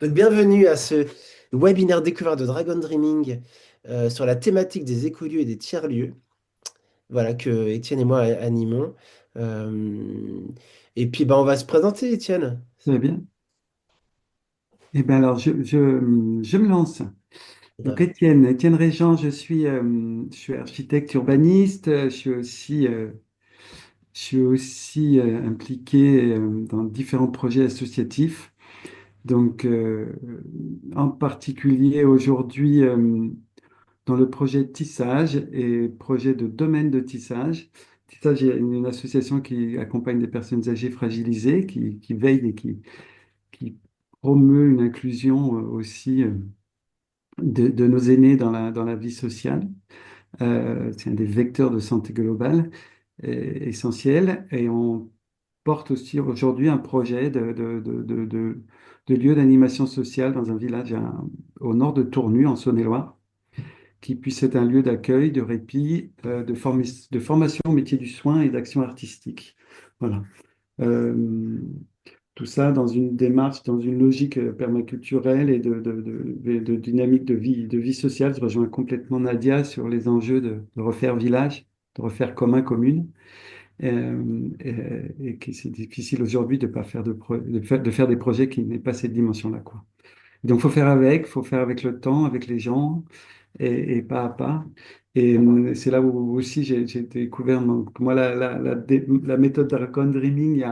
Donc, bienvenue à ce webinaire découverte de Dragon Dreaming sur la thématique des écolieux et des tiers-lieux. Voilà, que Étienne et moi animons. Euh, et puis, on va se présenter, Étienne. Très bien. Eh bien alors, je me lance. Donc, Grave. Étienne Régent, je suis architecte urbaniste. Je suis aussi impliqué dans différents projets associatifs. Donc, en particulier aujourd'hui, dans le projet Tissage et projet de domaine de tissage. Tissage est une association qui accompagne des personnes âgées fragilisées, qui veille et qui promeut une inclusion aussi de nos aînés dans la vie sociale. C'est un des vecteurs de santé globale essentiel. Et on porte aussi aujourd'hui un projet de lieu d'animation sociale dans un village au nord de Tournu, en Saône-et-Loire, qui puisse être un lieu d'accueil, de répit, de formation au métier du soin et d'action artistique. Voilà. Euh, Tout ça dans une démarche, dans une logique permaculturelle et de dynamique de vie sociale. Je rejoins complètement Nadia sur les enjeux de refaire village, de refaire commun, commune, et que c'est difficile aujourd'hui de pas faire de faire des projets qui n'aient pas cette dimension-là, quoi. Donc, faut faire avec le temps, avec les gens, et pas à pas. Et c'est là où aussi j'ai découvert, donc, moi, la méthode Dragon Dreaming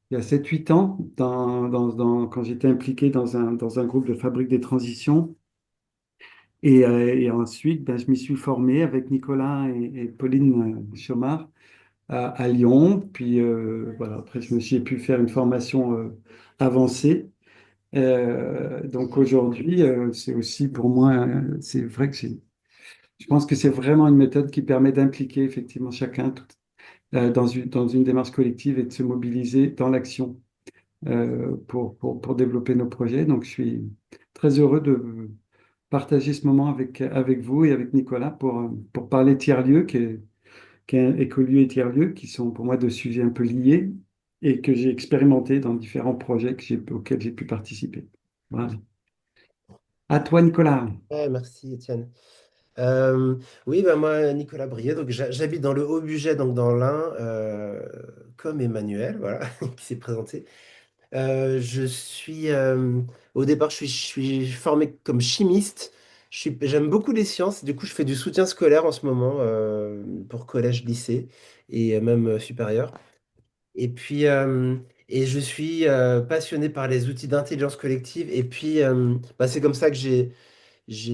il y a 7 8 ans, quand j'étais impliqué dans un groupe de fabrique des transitions. Et ensuite, ben, je m'y suis formé avec Nicolas et Pauline Chomard à Lyon. Puis voilà, après, j'ai pu faire une formation avancée. Donc aujourd'hui, c'est aussi pour moi, c'est vrai que je pense que c'est vraiment une méthode qui permet d'impliquer effectivement chacun dans une démarche collective et de se mobiliser dans l'action pour développer nos projets. Donc, je suis très heureux de partager ce moment avec vous et avec Nicolas pour parler tiers-lieux, qui est écolieu et tiers-lieux, qui sont pour moi deux sujets un peu liés et que j'ai expérimenté dans différents projets auxquels j'ai pu participer. Voilà. À toi, Nicolas. Ouais, merci, Étienne. Euh, oui, moi, Nicolas Briet, donc j'habite dans le Haut-Bugey, donc dans l'Ain, comme Emmanuel, voilà, qui s'est présenté. Au départ, je suis formé comme chimiste. J'aime beaucoup les sciences. Du coup, je fais du soutien scolaire en ce moment pour collège, lycée et même supérieur. Et puis, et je suis passionné par les outils d'intelligence collective. Et puis, c'est comme ça que j'ai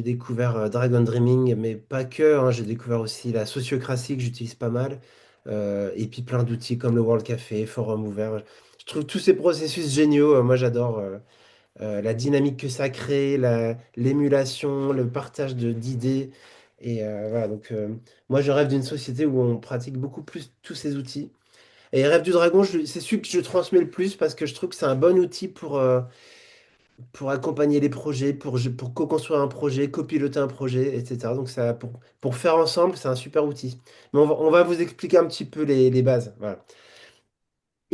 découvert Dragon Dreaming, mais pas que, hein. J'ai découvert aussi la sociocratie que j'utilise pas mal. Et puis plein d'outils comme le World Café, Forum ouvert. Je trouve tous ces processus géniaux. Moi, j'adore la dynamique que ça crée, l'émulation, le partage d'idées. Et voilà, donc moi, je rêve d'une société où on pratique beaucoup plus tous ces outils. Et Rêve du Dragon, c'est celui que je transmets le plus parce que je trouve que c'est un bon outil pour accompagner les projets, pour co-construire un projet, copiloter un projet, etc. Donc pour faire ensemble, c'est un super outil. Mais on va vous expliquer un petit peu les bases. Voilà.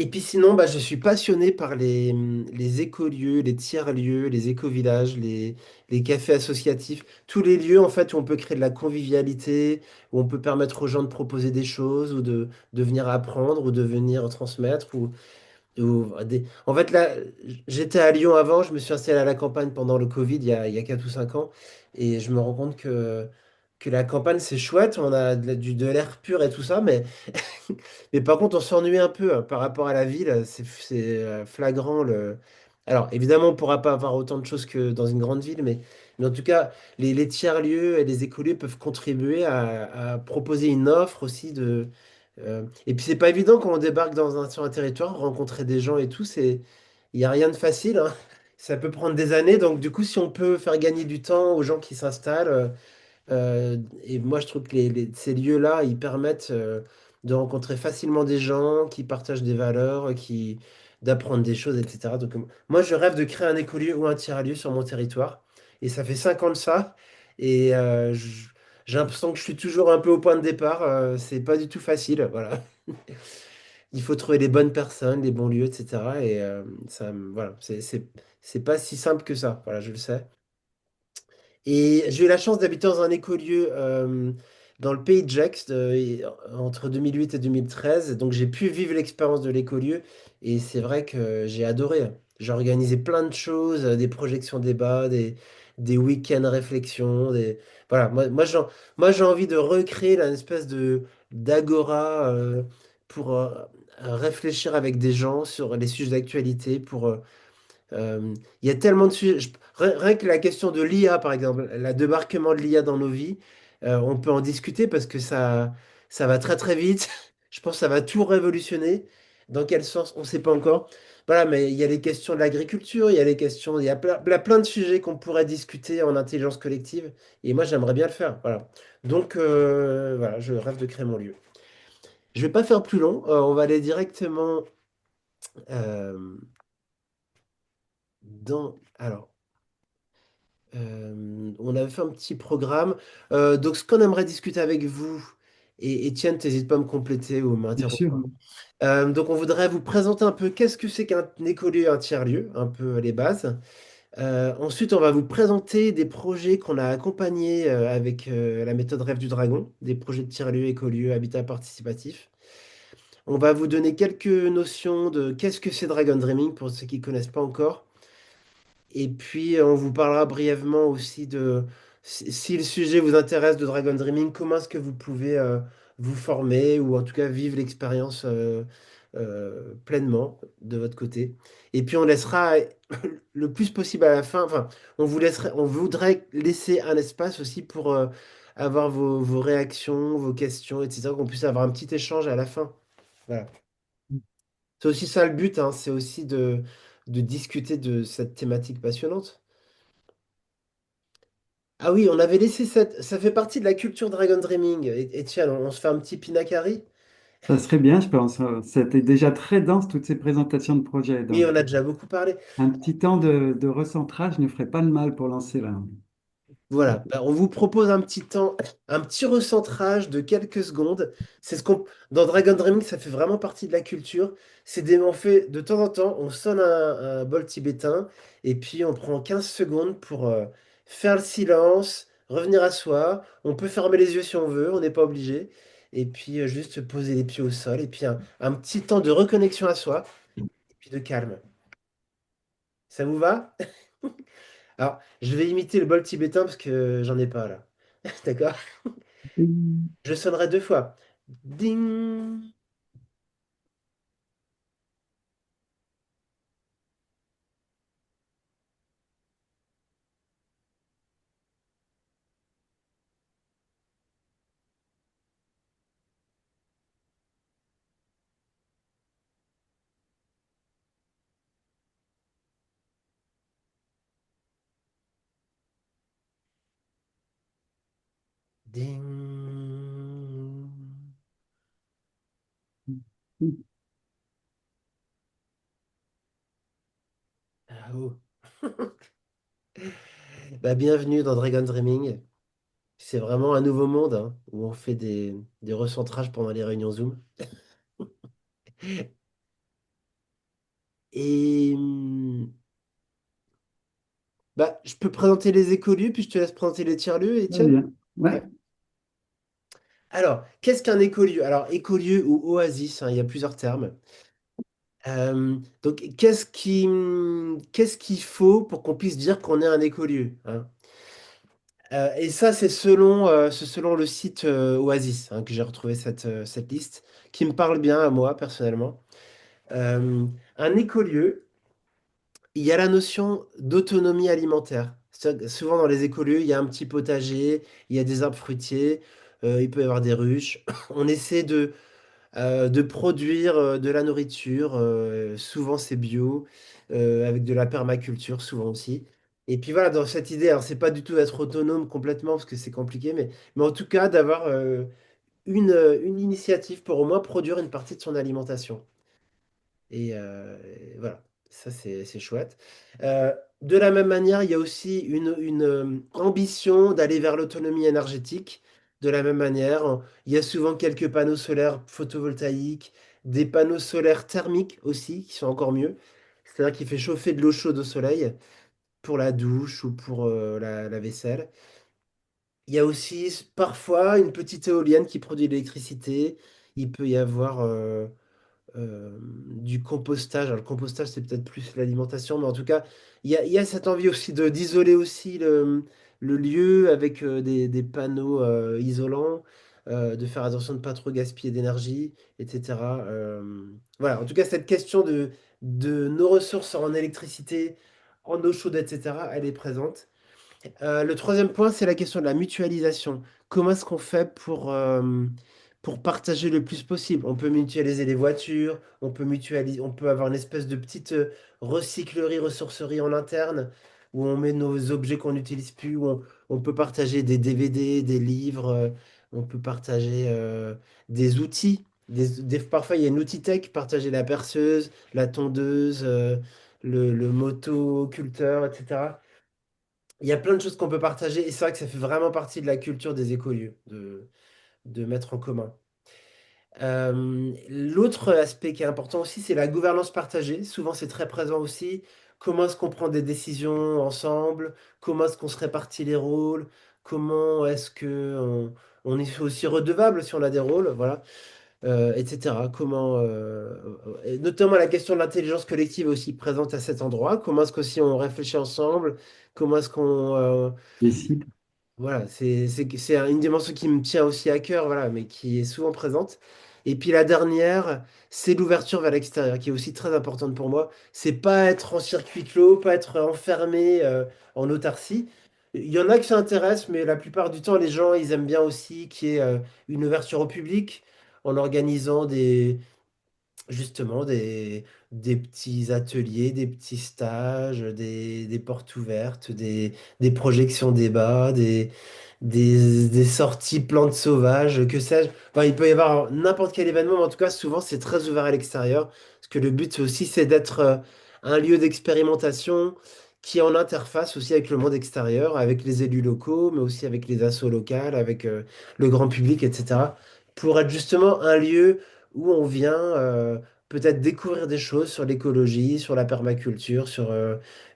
Et puis sinon, je suis passionné par les écolieux, les tiers-lieux, les éco-villages, les cafés associatifs, tous les lieux en fait où on peut créer de la convivialité, où on peut permettre aux gens de proposer des choses, ou de venir apprendre, ou de venir transmettre, en fait, là, j'étais à Lyon avant, je me suis installé à la campagne pendant le Covid, il y a 4 ou 5 ans, et je me rends compte que la campagne, c'est chouette, on a de l'air pur et tout ça, mais par contre, on s'ennuie un peu hein, par rapport à la ville, c'est flagrant. Alors, évidemment, on ne pourra pas avoir autant de choses que dans une grande ville, mais en tout cas, les tiers-lieux et les écoliers peuvent contribuer à proposer une offre aussi et puis, c'est pas évident quand on débarque sur un territoire, rencontrer des gens et tout, il n'y a rien de facile, hein. Ça peut prendre des années, donc du coup, si on peut faire gagner du temps aux gens qui s'installent, et moi, je trouve que ces lieux-là, ils permettent de rencontrer facilement des gens qui partagent des valeurs, d'apprendre des choses, etc. Donc, moi, je rêve de créer un écolieu ou un tiers-lieu sur mon territoire. Et ça fait 5 ans de ça. Et j'ai l'impression que je suis toujours un peu au point de départ. C'est pas du tout facile. Voilà. il faut trouver les bonnes personnes, les bons lieux, etc. Et voilà, c'est pas si simple que ça. Voilà, je le sais. Et j'ai eu la chance d'habiter dans un écolieu dans le pays de Gex entre 2008 et 2013. Donc j'ai pu vivre l'expérience de l'écolieu et c'est vrai que j'ai adoré. J'ai organisé plein de choses, des projections débats, des week-ends réflexions. Voilà, moi j'ai envie de recréer là, une espèce de d'agora pour réfléchir avec des gens sur les sujets d'actualité, il y a tellement de sujets. Rien que la question de l'IA, par exemple, le débarquement de l'IA dans nos vies, on peut en discuter parce que ça va très très vite. Je pense que ça va tout révolutionner. Dans quel sens, on ne sait pas encore. Voilà, mais il y a les questions de l'agriculture, il y a les questions, il y a plein de sujets qu'on pourrait discuter en intelligence collective. Et moi, j'aimerais bien le faire. Voilà. Donc, voilà, je rêve de créer mon lieu. Je vais pas faire plus long. On va aller directement euh, Alors. On avait fait un petit programme. Donc, ce qu'on aimerait discuter avec vous, et Étienne, n'hésite pas à me compléter ou Bien m'interrompre. sûr. Donc, on voudrait vous présenter un peu qu'est-ce que c'est qu'un écolieu, un tiers-lieu, un peu les bases. Ensuite, on va vous présenter des projets qu'on a accompagnés avec la méthode Rêve du Dragon, des projets de tiers-lieu, écolieu, habitat participatif. On va vous donner quelques notions de qu'est-ce que c'est Dragon Dreaming pour ceux qui ne connaissent pas encore. Et puis, on vous parlera brièvement aussi de, si le sujet vous intéresse de Dragon Dreaming, comment est-ce que vous pouvez vous former ou en tout cas vivre l'expérience pleinement de votre côté. Et puis, on laissera le plus possible à la fin, enfin, on voudrait laisser un espace aussi pour avoir vos réactions, vos questions, etc., qu'on puisse avoir un petit échange à la fin. Voilà. C'est aussi ça le but, hein, c'est aussi de discuter de cette thématique passionnante. Ah oui, on avait laissé cette. Ça fait partie de la culture Dragon Dreaming. Et tiens, on se fait un petit pinacari. Ça serait bien, je pense. C'était déjà très dense, toutes ces présentations de projets. Oui, Donc, on a déjà beaucoup parlé. un petit temps de recentrage ne ferait pas de mal pour lancer là. Voilà, bah, on vous propose un petit temps, un petit recentrage de quelques secondes. C'est ce qu'on dans Dragon Dreaming, ça fait vraiment partie de la culture. On fait de temps en temps, on sonne un bol tibétain et puis on prend 15 secondes pour faire le silence, revenir à soi. On peut fermer les yeux si on veut, on n'est pas obligé. Et puis juste poser les pieds au sol et puis un petit temps de reconnexion à soi et puis de calme. Ça vous va? Alors, je vais imiter le bol tibétain parce que j'en ai pas là. D'accord? Je sonnerai deux fois. Ding, ding. Ah, oh. Bah, bienvenue dans Dragon Dreaming. C'est vraiment un nouveau monde hein, où on fait des recentrages pendant les réunions Zoom. Et bah, je peux présenter les écolieux, puis je te laisse présenter les tiers-lieux, Très Étienne. bien. Ouais, Ouais. Alors, qu'est-ce qu'un écolieu? Alors, écolieu ou oasis, hein, il y a plusieurs termes. Donc, qu'est-ce qu'il faut pour qu'on puisse dire qu'on est un écolieu, hein. Et ça, c'est selon le site Oasis hein, que j'ai retrouvé cette liste, qui me parle bien à moi personnellement. Euh, un écolieu, il y a la notion d'autonomie alimentaire. Souvent dans les écolieux, il y a un petit potager, il y a des arbres fruitiers, il peut y avoir des ruches. On essaie de produire de la nourriture, souvent c'est bio, avec de la permaculture, souvent aussi. Et puis voilà, dans cette idée, alors c'est pas du tout être autonome complètement parce que c'est compliqué, mais en tout cas d'avoir une initiative pour au moins produire une partie de son alimentation. Et voilà, ça c'est chouette. De la même manière, il y a aussi une ambition d'aller vers l'autonomie énergétique. De la même manière, il y a souvent quelques panneaux solaires photovoltaïques, des panneaux solaires thermiques aussi, qui sont encore mieux. C'est-à-dire qu'il fait chauffer de l'eau chaude au soleil pour la douche ou pour la vaisselle. Il y a aussi parfois une petite éolienne qui produit de l'électricité. Il peut y avoir du compostage. Alors, le compostage, c'est peut-être plus l'alimentation, mais en tout cas, il y a cette envie aussi de d'isoler aussi le lieu avec des panneaux isolants, de faire attention de ne pas trop gaspiller d'énergie, etc. Voilà, en tout cas, cette question de nos ressources en électricité, en eau chaude, etc., elle est présente. Le troisième point, c'est la question de la mutualisation. Comment est-ce qu'on fait pour partager le plus possible? On peut mutualiser les voitures, on peut avoir une espèce de petite recyclerie, ressourcerie en interne où on met nos objets qu'on n'utilise plus, on peut partager des DVD, des livres, on peut partager des outils. Parfois, il y a une outil tech, partager la perceuse, la tondeuse, le moto-occulteur, etc. Il y a plein de choses qu'on peut partager et c'est vrai que ça fait vraiment partie de la culture des écolieux, de mettre en commun. L'autre aspect qui est important aussi, c'est la gouvernance partagée. Souvent, c'est très présent aussi. Comment est-ce qu'on prend des décisions ensemble? Comment est-ce qu'on se répartit les rôles? Comment est-ce que on est aussi redevable si on a des rôles? Voilà, etc. Et notamment la question de l'intelligence collective est aussi présente à cet endroit. Comment est-ce que si on réfléchit ensemble? Comment est-ce qu'on Décide. voilà, c'est une dimension qui me tient aussi à cœur, voilà, mais qui est souvent présente. Et puis la dernière, c'est l'ouverture vers l'extérieur, qui est aussi très importante pour moi. C'est pas être en circuit clos, pas être enfermé en autarcie. Il y en a qui s'intéressent, mais la plupart du temps, les gens, ils aiment bien aussi qu'il y ait une ouverture au public en organisant justement des petits ateliers, des petits stages, des portes ouvertes, des projections débats, des sorties plantes sauvages, que sais-je. Enfin, il peut y avoir n'importe quel événement, mais en tout cas, souvent, c'est très ouvert à l'extérieur. Parce que le but aussi, c'est d'être un lieu d'expérimentation qui est en interface aussi avec le monde extérieur, avec les élus locaux, mais aussi avec les assos locales, avec le grand public, etc. Pour être justement un lieu où on vient peut-être découvrir des choses sur l'écologie, sur la permaculture, sur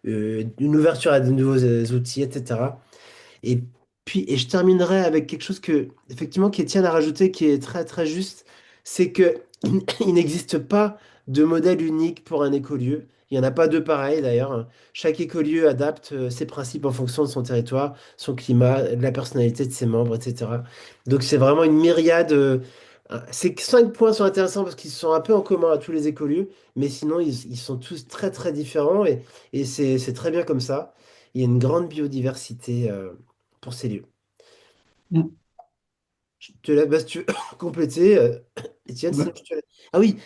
une ouverture à de nouveaux outils, etc. Et et je terminerai avec quelque chose que, effectivement, qu'Étienne a rajouté, qui est très très juste, c'est que il n'existe pas de modèle unique pour un écolieu. Il n'y en a pas deux pareils d'ailleurs. Chaque écolieu adapte ses principes en fonction de son territoire, son climat, de la personnalité de ses membres, etc. Donc c'est vraiment une myriade. Ces 5 points sont intéressants parce qu'ils sont un peu en commun à tous les écolieux, mais sinon ils sont tous très très différents et c'est très bien comme ça. Il y a une grande biodiversité pour ces lieux. Mm. Je te laisse, bah, si tu veux compléter, Étienne, sinon Bah, je te laisse. Ah oui,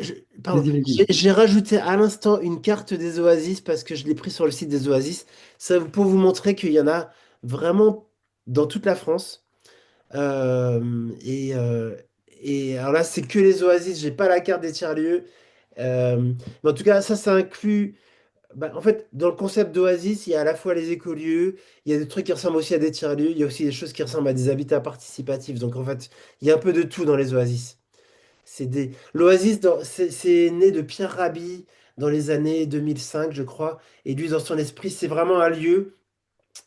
je- pardon, vas-y, vas-y. j'ai rajouté à l'instant une carte des oasis parce que je l'ai pris sur le site des oasis. Ça, pour vous montrer qu'il y en a vraiment dans toute la France. Euh, et, euh, et alors là, c'est que les oasis, j'ai pas la carte des tiers-lieux. Mais en tout cas, ça inclut. Bah, en fait, dans le concept d'Oasis, il y a à la fois les écolieux, il y a des trucs qui ressemblent aussi à des tiers-lieux, il y a aussi des choses qui ressemblent à des habitats participatifs. Donc en fait, il y a un peu de tout dans les oasis. L'Oasis, c'est né de Pierre Rabhi dans les années 2005, je crois. Et lui, dans son esprit, c'est vraiment un lieu.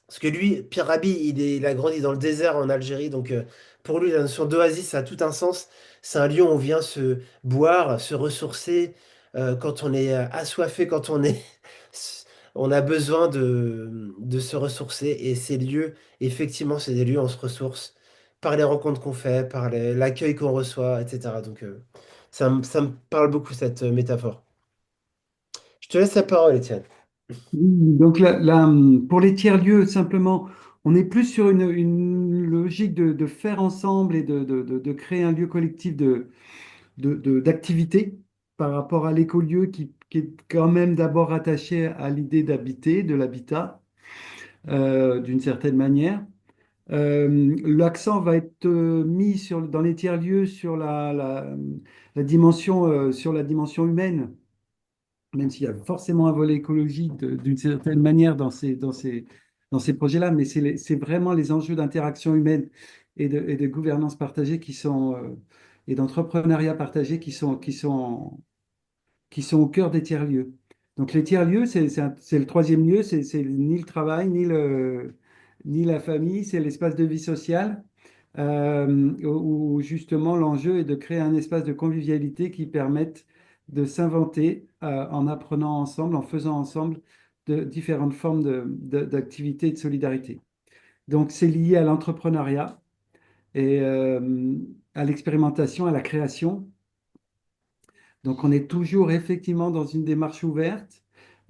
Parce que lui, Pierre Rabhi, il a grandi dans le désert en Algérie, donc pour lui, la notion d'oasis, ça a tout un sens. C'est un lieu où on vient se boire, se ressourcer, quand on est assoiffé, quand on est, on a besoin de se ressourcer. Et ces lieux, effectivement, c'est des lieux où on se ressource par les rencontres qu'on fait, par l'accueil qu'on reçoit, etc. Donc ça me parle beaucoup, cette métaphore. Je te laisse la parole, Étienne. Donc pour les tiers-lieux, simplement, on est plus sur une logique de faire ensemble et de créer un lieu collectif d'activité par rapport à l'écolieu qui est quand même d'abord attaché à l'idée d'habiter, de l'habitat, d'une certaine manière. L'accent va être mis dans les tiers-lieux sur sur la dimension humaine, même s'il y a forcément un volet écologique d'une certaine manière dans ces projets-là, mais c'est vraiment les enjeux d'interaction humaine et de gouvernance partagée et d'entrepreneuriat partagé qui sont au cœur des tiers-lieux. Donc les tiers-lieux, c'est le troisième lieu, c'est ni le travail, ni la famille, c'est l'espace de vie sociale, où justement l'enjeu est de créer un espace de convivialité qui permette de s'inventer en apprenant ensemble, en faisant ensemble de différentes formes d'activités et de solidarité. Donc c'est lié à l'entrepreneuriat et à l'expérimentation, à la création. Donc on est toujours effectivement dans une démarche ouverte.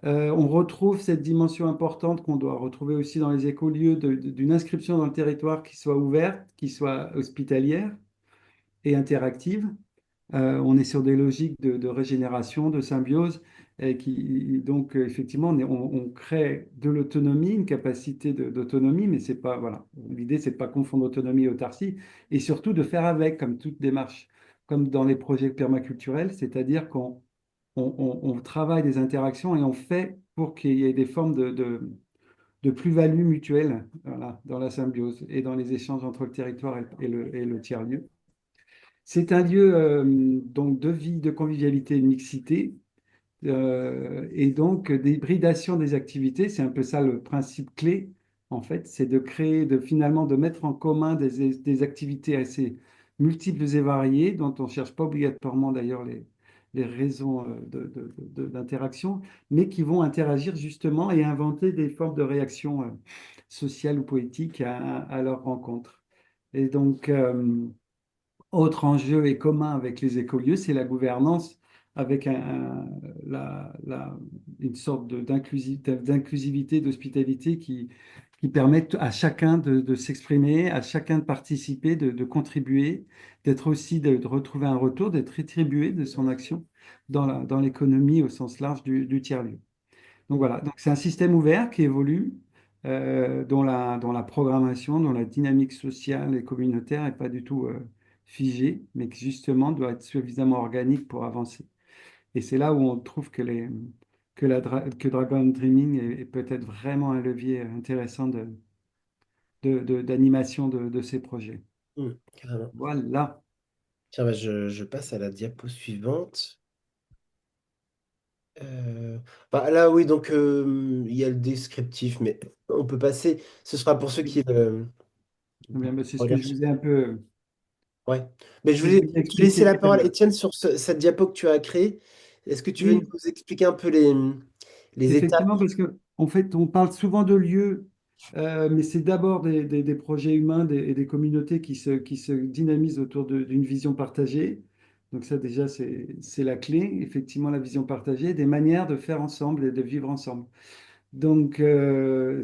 On retrouve cette dimension importante qu'on doit retrouver aussi dans les écolieux d'une inscription dans le territoire qui soit ouverte, qui soit hospitalière et interactive. On est sur des logiques de régénération, de symbiose, et donc effectivement, on crée de l'autonomie, une capacité d'autonomie, mais c'est pas, voilà, l'idée, c'est de pas confondre autonomie et autarcie, et surtout de faire avec, comme toute démarche, comme dans les projets permaculturels, c'est-à-dire qu'on travaille des interactions et on fait pour qu'il y ait des formes de plus-value mutuelle, voilà, dans la symbiose et dans les échanges entre le territoire et le tiers-lieu. C'est un lieu donc de vie, de convivialité et de mixité, et donc d'hybridation des activités. C'est un peu ça le principe clé, en fait, c'est de créer, finalement, de mettre en commun des activités assez multiples et variées, dont on ne cherche pas obligatoirement d'ailleurs les raisons d'interaction, mais qui vont interagir justement et inventer des formes de réaction sociale ou poétique à leur rencontre. Et donc, autre enjeu et commun avec les écolieux, c'est la gouvernance avec une sorte d'inclusivité, d'hospitalité qui permettent à chacun de s'exprimer, à chacun de participer, de contribuer, d'être aussi, de retrouver un retour, d'être rétribué de son action dans l'économie au sens large du tiers-lieu. Donc Mm. voilà, donc c'est un système ouvert qui évolue, dont la programmation, dont la dynamique sociale et communautaire n'est pas du tout figée, mais qui justement doit être suffisamment organique pour avancer. Et c'est là où on trouve que Dragon Dreaming est peut-être vraiment un levier intéressant d'animation de ces projets. Carrément. Voilà. Tiens, bah, je passe à la diapo suivante. Euh, Bah, là, oui, donc il y a le descriptif, mais on peut passer. Ce sera pour ceux qui Eh bien, ben, c'est ce que regardent. je vous ai un peu, Ouais. Mais que je vous ai je vais laisser expliqué la tout à parole, l'heure. Étienne, sur cette diapo que tu as créée. Est-ce que tu veux Oui, nous expliquer un peu les étapes? effectivement, parce que en fait, on parle souvent de lieux, mais c'est d'abord des projets humains et des communautés qui se dynamisent autour d'une vision partagée. Donc ça, déjà, c'est la clé, effectivement, la vision partagée, des manières de faire ensemble et de vivre ensemble. Donc, j'allais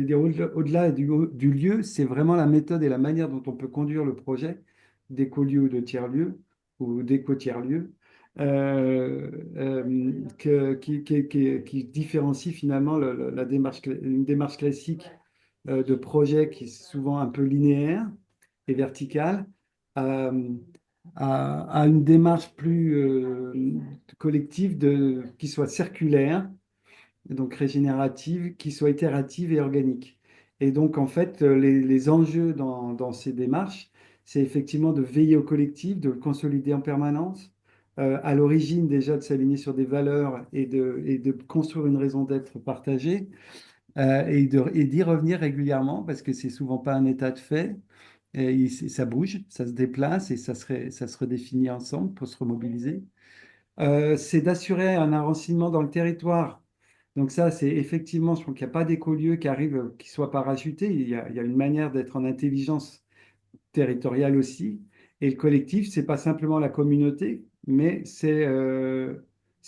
dire, au-delà du lieu, c'est vraiment la méthode et la manière dont on peut conduire le projet d'écolieu ou de tiers-lieu ou d'éco-tiers-lieu, qui différencie finalement une démarche classique de projet qui est souvent un peu linéaire et verticale euh, à une démarche plus collective qui soit circulaire, donc régénérative, qui soit itérative et organique. Et donc, en fait, les enjeux dans ces démarches, c'est effectivement de veiller au collectif, de le consolider en permanence, à l'origine déjà de s'aligner sur des valeurs et de construire une raison d'être partagée, et d'y revenir régulièrement, parce que c'est souvent pas un état de fait. Ça bouge, ça se déplace et ça se redéfinit ensemble pour se remobiliser. C'est d'assurer un enracinement dans le territoire. Donc ça, c'est effectivement, je crois qu'il n'y a pas d'écolieu qui arrive, qui soit parachuté. Il y a une manière d'être en intelligence territoriale aussi. Et le collectif, c'est pas simplement la communauté, mais c'est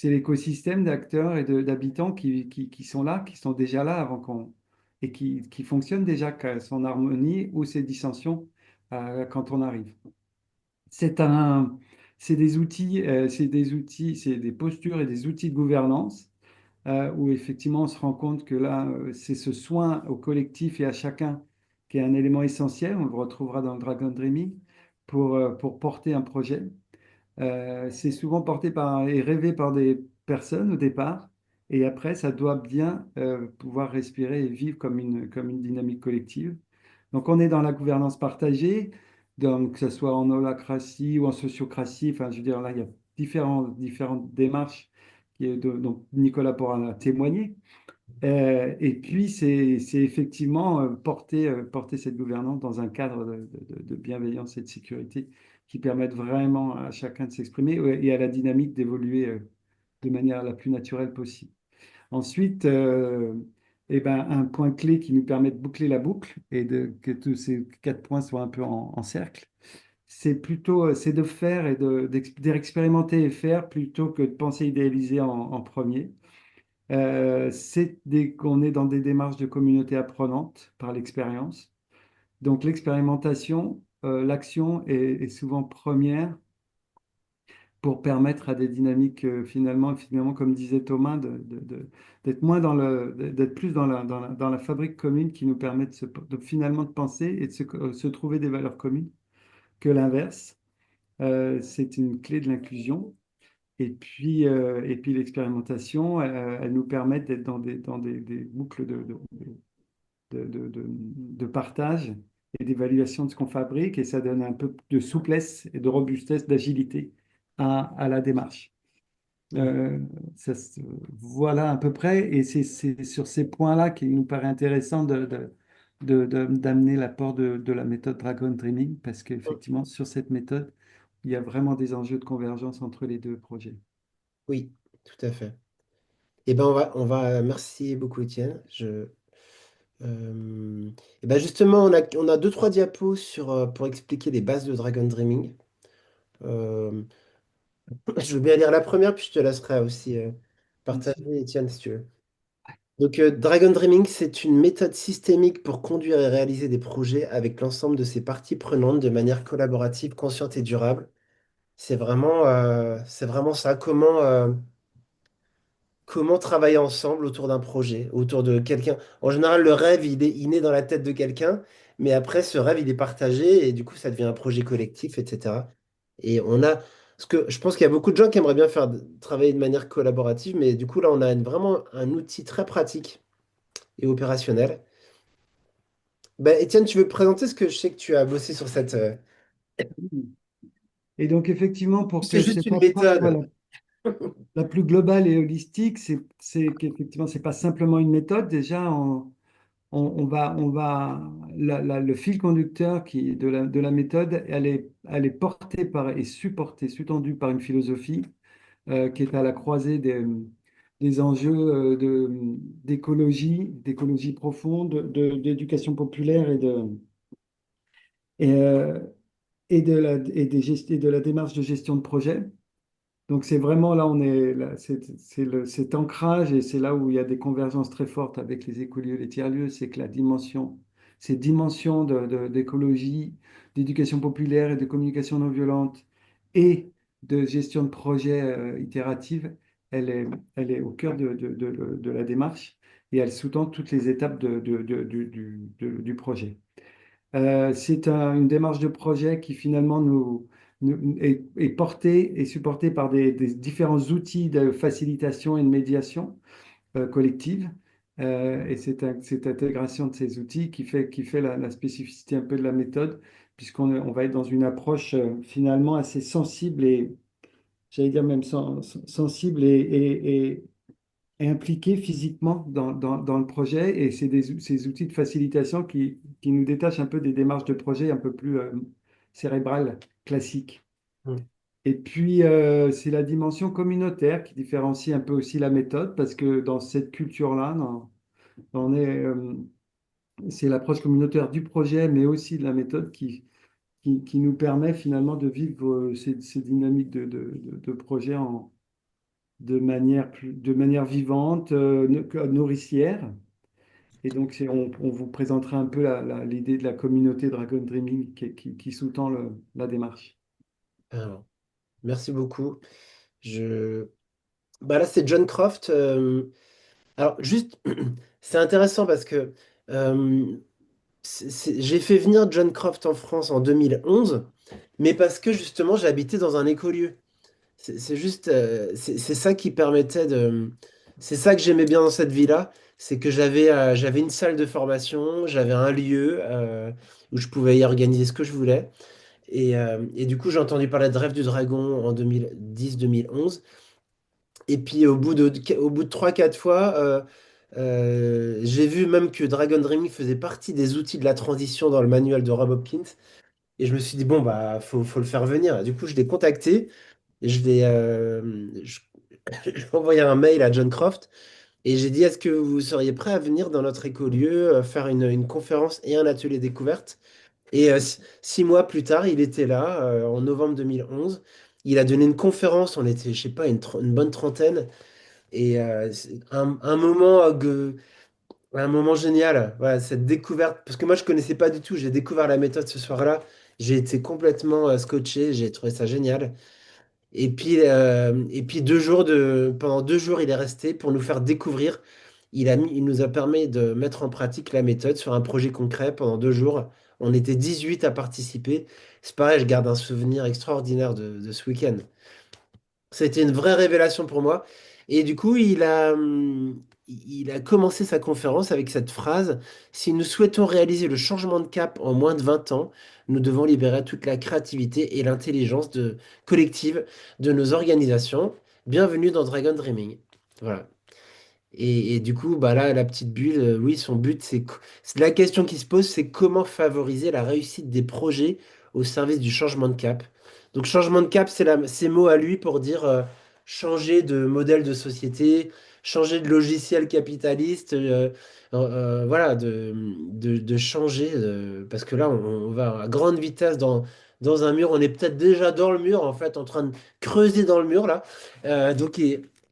l'écosystème d'acteurs et d'habitants qui sont là, qui sont déjà là avant et qui fonctionnent déjà, qui sont en harmonie ou ces dissensions quand on arrive. C'est un, c'est des outils, c'est des postures et des outils de gouvernance où effectivement on se rend compte que là, c'est ce soin au collectif et à chacun qui est un élément essentiel. On le retrouvera dans le Dragon Dreaming pour porter un projet. C'est souvent porté par et rêvé par des personnes au départ. Et après, ça doit bien pouvoir respirer et vivre comme une dynamique collective. Donc, on est dans la gouvernance partagée. donc que ce soit en holacratie ou en sociocratie. Enfin, je veux dire, là, il y a différentes démarches dont Nicolas pourra en témoigner. Et puis, c'est effectivement porter cette gouvernance dans un cadre de bienveillance et de sécurité qui permettent vraiment à chacun de s'exprimer et à la dynamique d'évoluer de manière la plus naturelle possible. Ensuite, eh ben, un point clé qui nous permet de boucler la boucle et que tous ces 4 points soient un peu en cercle, c'est de faire et d'expérimenter et faire plutôt que de penser idéaliser en premier. Qu'on est dans des démarches de communauté apprenante par l'expérience. Donc l'expérimentation, l'action est souvent première pour permettre à des dynamiques finalement, comme disait Thomas, d'être moins d'être plus dans la fabrique commune qui nous permet finalement de penser et de se trouver des valeurs communes que l'inverse. C'est une clé de l'inclusion. Et puis l'expérimentation, elle nous permet d'être dans des boucles de partage et d'évaluation de ce qu'on fabrique, et ça donne un peu de souplesse et de robustesse, d'agilité à la démarche. Mm. Euh, voilà à peu près, et c'est sur ces points-là qu'il nous paraît intéressant d'amener l'apport de la méthode Dragon Dreaming, parce qu'effectivement, sur cette méthode, il y a vraiment des enjeux de convergence entre les deux projets. Oui, tout à fait. Et ben merci beaucoup Étienne. Et ben justement, on a deux, trois diapos pour expliquer les bases de Dragon Dreaming. Euh, je veux bien lire la première, puis je te laisserai aussi Bien partager, sûr. Étienne, si tu veux. Donc, Dragon Dreaming, c'est une méthode systémique pour conduire et réaliser des projets avec l'ensemble de ses parties prenantes de manière collaborative, consciente et durable. C'est vraiment ça. Comment travailler ensemble autour d'un projet, autour de quelqu'un. En général, le rêve, il naît dans la tête de quelqu'un, mais après, ce rêve, il est partagé et du coup, ça devient un projet collectif, etc. Et parce que je pense qu'il y a beaucoup de gens qui aimeraient bien travailler de manière collaborative, mais du coup, là, on a vraiment un outil très pratique et opérationnel. Ben, Étienne, tu veux présenter ce que je sais que tu as bossé sur cette. Et donc, effectivement, pour C'est que juste cette une approche soit méthode. la plus globale et holistique, c'est qu'effectivement, c'est pas simplement une méthode. Déjà, le fil conducteur de la méthode, elle est portée et supportée, sous-tendue par une philosophie qui est à la croisée des enjeux d'écologie profonde, d'éducation populaire et, euh, et de la démarche de gestion de projet. Donc c'est vraiment là, on est là, cet ancrage, et c'est là où il y a des convergences très fortes avec les écolieux, les tiers-lieux, c'est que ces dimensions d'écologie, d'éducation populaire et de communication non violente et de gestion de projet itérative, elle est, elle est au cœur de la démarche, et elle sous-tend toutes les étapes du projet. C'est une démarche de projet qui finalement est portée et supportée par des différents outils de facilitation et de médiation collective. Et c'est cette intégration de ces outils qui fait la spécificité un peu de la méthode, puisqu'on va être dans une approche finalement assez sensible et, j'allais dire même sensible et impliqué physiquement dans le projet. Et c'est ces outils de facilitation qui nous détachent un peu des démarches de projet un peu plus cérébrales, classiques. Mm. Et puis, c'est la dimension communautaire qui différencie un peu aussi la méthode, parce que dans cette culture-là, c'est l'approche communautaire du projet, mais aussi de la méthode qui nous permet finalement de vivre ces dynamiques de projet de manière vivante, nourricière. Et donc, on vous présentera un peu l'idée de la communauté Dragon Dreaming qui sous-tend la démarche. Alors, merci beaucoup. Bah là, c'est John Croft. Alors, juste, c'est intéressant parce que euh, j'ai fait venir John Croft en France en 2011, mais parce que justement, j'habitais dans un écolieu. C'est juste, c'est ça qui permettait de. C'est ça que j'aimais bien dans cette vie-là, c'est que j'avais une salle de formation, j'avais un lieu où je pouvais y organiser ce que je voulais. Et du coup, j'ai entendu parler de Rêve du Dragon en 2010-2011. Et puis au bout de 3-4 fois, j'ai vu même que Dragon Dreaming faisait partie des outils de la transition dans le manuel de Rob Hopkins. Et je me suis dit, bon, bah, faut le faire venir. Du coup, je l'ai contacté. Et j'ai envoyé un mail à John Croft. Et j'ai dit, est-ce que vous seriez prêt à venir dans notre écolieu, faire une conférence et un atelier découverte? Et 6 mois plus tard, il était là, en novembre 2011. Il a donné une conférence, on était, je sais pas, une bonne trentaine. Et c'est un moment génial, voilà, cette découverte. Parce que moi, je connaissais pas du tout. J'ai découvert la méthode ce soir-là. J'ai été complètement scotché. J'ai trouvé ça génial. Et puis pendant 2 jours, il est resté pour nous faire découvrir. Il nous a permis de mettre en pratique la méthode sur un projet concret pendant 2 jours. On était 18 à participer. C'est pareil, je garde un souvenir extraordinaire de ce week-end. C'était une vraie révélation pour moi. Et du coup, il a commencé sa conférence avec cette phrase: si nous souhaitons réaliser le changement de cap en moins de 20 ans, nous devons libérer toute la créativité et l'intelligence collective de nos organisations. Bienvenue dans Dragon Dreaming. Voilà. Et du coup, bah là, la petite bulle, oui, son but, la question qui se pose, c'est comment favoriser la réussite des projets au service du changement de cap. Donc, changement de cap, c'est mot à lui pour dire changer de modèle de société, changer de logiciel capitaliste, voilà, de changer, parce que là, on va à grande vitesse dans un mur. On est peut-être déjà dans le mur, en fait, en train de creuser dans le mur, là.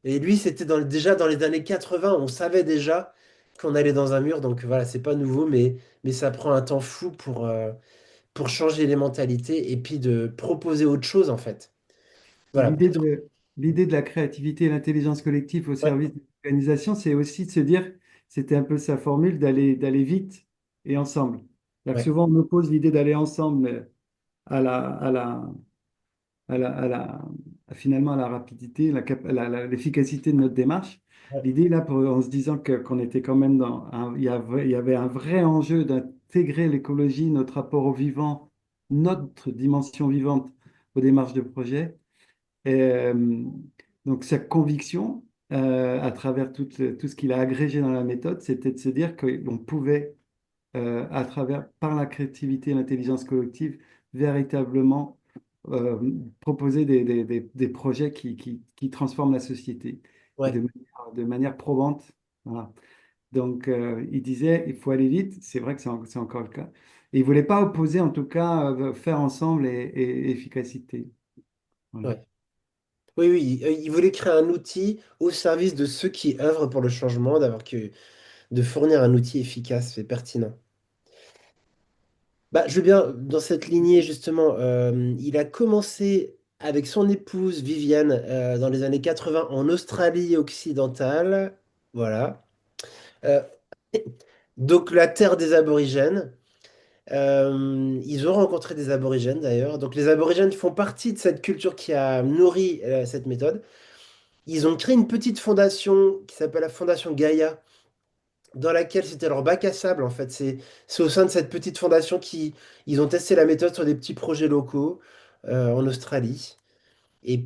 Et lui, c'était déjà dans les années 80, on savait déjà qu'on allait dans un mur, donc voilà, c'est pas nouveau, mais ça prend un temps fou pour changer les mentalités et puis de proposer autre chose en fait. Voilà. L'idée de la créativité et l'intelligence collective au Ouais, service de l'organisation, c'est aussi de se dire, c'était un peu sa formule, d'aller vite et ensemble. C'est-à-dire que ouais, souvent, on oppose l'idée d'aller ensemble à la, finalement à la rapidité, l'efficacité de notre démarche. ouais, L'idée là, en se disant qu'on était quand même il y avait un vrai enjeu d'intégrer l'écologie, notre rapport au vivant, notre dimension vivante aux démarches de projet. Et, donc sa conviction, à travers tout ce qu'il a agrégé dans la méthode, c'était de se dire qu'on pouvait, par la créativité et l'intelligence collective, véritablement proposer des projets qui transforment la société et ouais, de manière probante. Voilà. Donc, il disait, il faut aller vite. C'est vrai que c'est encore le cas. Et il voulait pas opposer, en tout cas, faire ensemble et efficacité. Voilà. ouais. Oui, oui, il voulait créer un outil au service de ceux qui œuvrent pour le changement, de fournir un outil efficace et pertinent. Bah, je veux bien, dans cette lignée, justement, il a commencé avec son épouse Viviane dans les années 80 en Australie occidentale. Voilà. Euh, donc, la terre des aborigènes. Ils ont rencontré des aborigènes d'ailleurs. Donc, les aborigènes font partie de cette culture qui a nourri cette méthode. Ils ont créé une petite fondation qui s'appelle la Fondation Gaïa, dans laquelle c'était leur bac à sable en fait. C'est au sein de cette petite fondation qu'ils ont testé la méthode sur des petits projets locaux en Australie. Et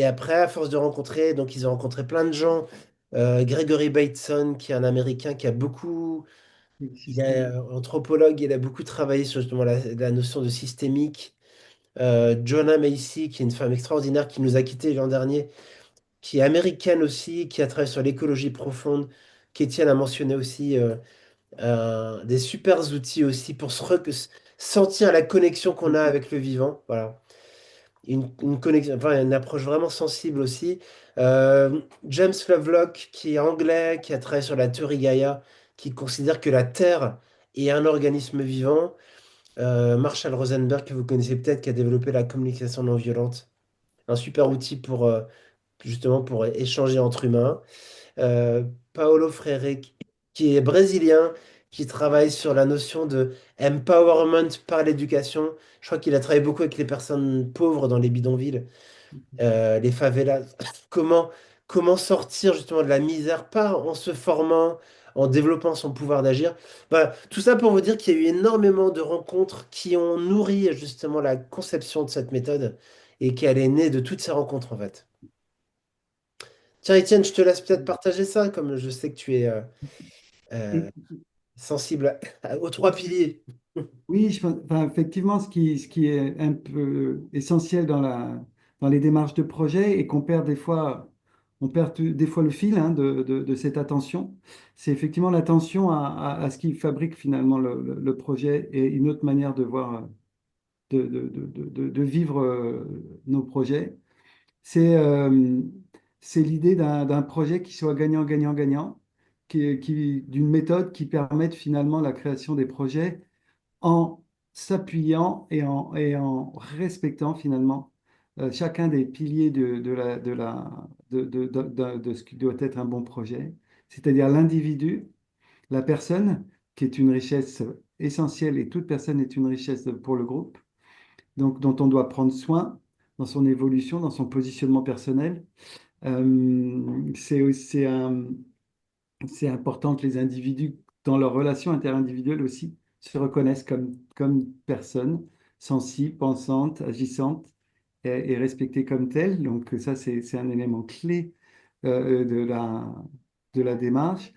après, à force de rencontrer, donc ils ont rencontré plein de gens. Gregory Bateson, qui est un Américain qui a beaucoup, Le il est système. anthropologue, il a beaucoup travaillé sur justement la notion de systémique. Joanna Macy, qui est une femme extraordinaire qui nous a quittés l'an dernier, qui est américaine aussi, qui a travaillé sur l'écologie profonde. Qu'Étienne a mentionné aussi des super outils aussi pour sentir la connexion qu'on a avec le vivant. Voilà. Une connexion, enfin, une approche vraiment sensible aussi. James Lovelock, qui est anglais, qui a travaillé sur la théorie Gaïa, qui considère que la Terre est un organisme vivant. Marshall Rosenberg, que vous connaissez peut-être, qui a développé la communication non violente. Un super outil justement pour échanger entre humains. euh, Paulo Freire, qui est brésilien, qui travaille sur la notion de empowerment par l'éducation. Je crois qu'il a travaillé beaucoup avec les personnes pauvres dans les bidonvilles, les favelas. Comment, comment sortir justement de la misère, pas en se formant, en développant son pouvoir d'agir. Voilà, tout ça pour vous dire qu'il y a eu énormément de rencontres qui ont nourri justement la conception de cette méthode et qu'elle est née de toutes ces rencontres en fait. Tiens, Étienne, je te laisse peut-être partager ça, comme je sais que tu es euh, Et sensible aux trois piliers. oui, enfin, effectivement, ce qui est un peu essentiel dans les démarches de projet et qu'on perd des fois, on perd des fois le fil hein, de cette attention, c'est effectivement l'attention à ce qui fabrique finalement le projet et une autre manière de voir, de vivre nos projets. C'est c'est l'idée d'un projet qui soit gagnant-gagnant-gagnant, d'une méthode qui permette finalement la création des projets en s'appuyant et en respectant finalement chacun des piliers de ce qui doit être un bon projet, c'est-à-dire l'individu, la personne, qui est une richesse essentielle et toute personne est une richesse pour le groupe, donc dont on doit prendre soin dans son évolution, dans son positionnement personnel. C'est important que les individus, dans leurs relations interindividuelles aussi, se reconnaissent comme personnes sensibles, pensantes, agissantes et respectées comme telles. Donc ça, c'est un élément clé de la démarche.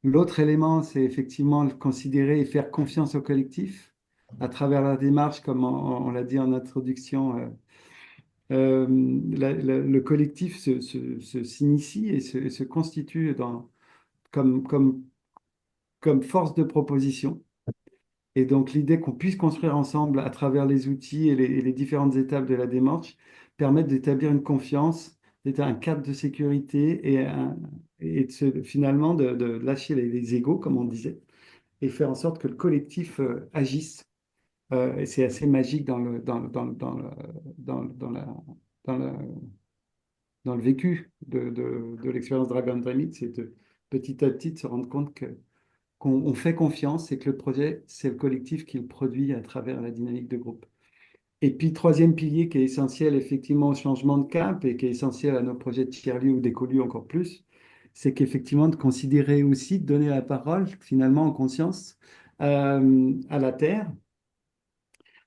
L'autre élément, c'est effectivement considérer et faire confiance au collectif à travers la démarche, comme on l'a dit en introduction. Le collectif s'initie et se constitue comme, comme comme force de proposition. Et donc l'idée qu'on puisse construire ensemble à travers les outils et les différentes étapes de la démarche permettent d'établir une confiance, un cadre de sécurité et finalement de lâcher les égos, comme on disait, et faire en sorte que le collectif agisse. Et c'est assez magique dans la- dans le vécu de l'expérience Dragon Dynamics, c'est de petit à petit de se rendre compte qu'on on fait confiance et que le projet, c'est le collectif qui le produit à travers la dynamique de groupe. Et puis, troisième pilier qui est essentiel effectivement au changement de cap et qui est essentiel à nos projets de tiers-lieux ou d'écolieux encore plus, c'est qu'effectivement de considérer aussi, de donner la parole finalement en conscience à la Terre,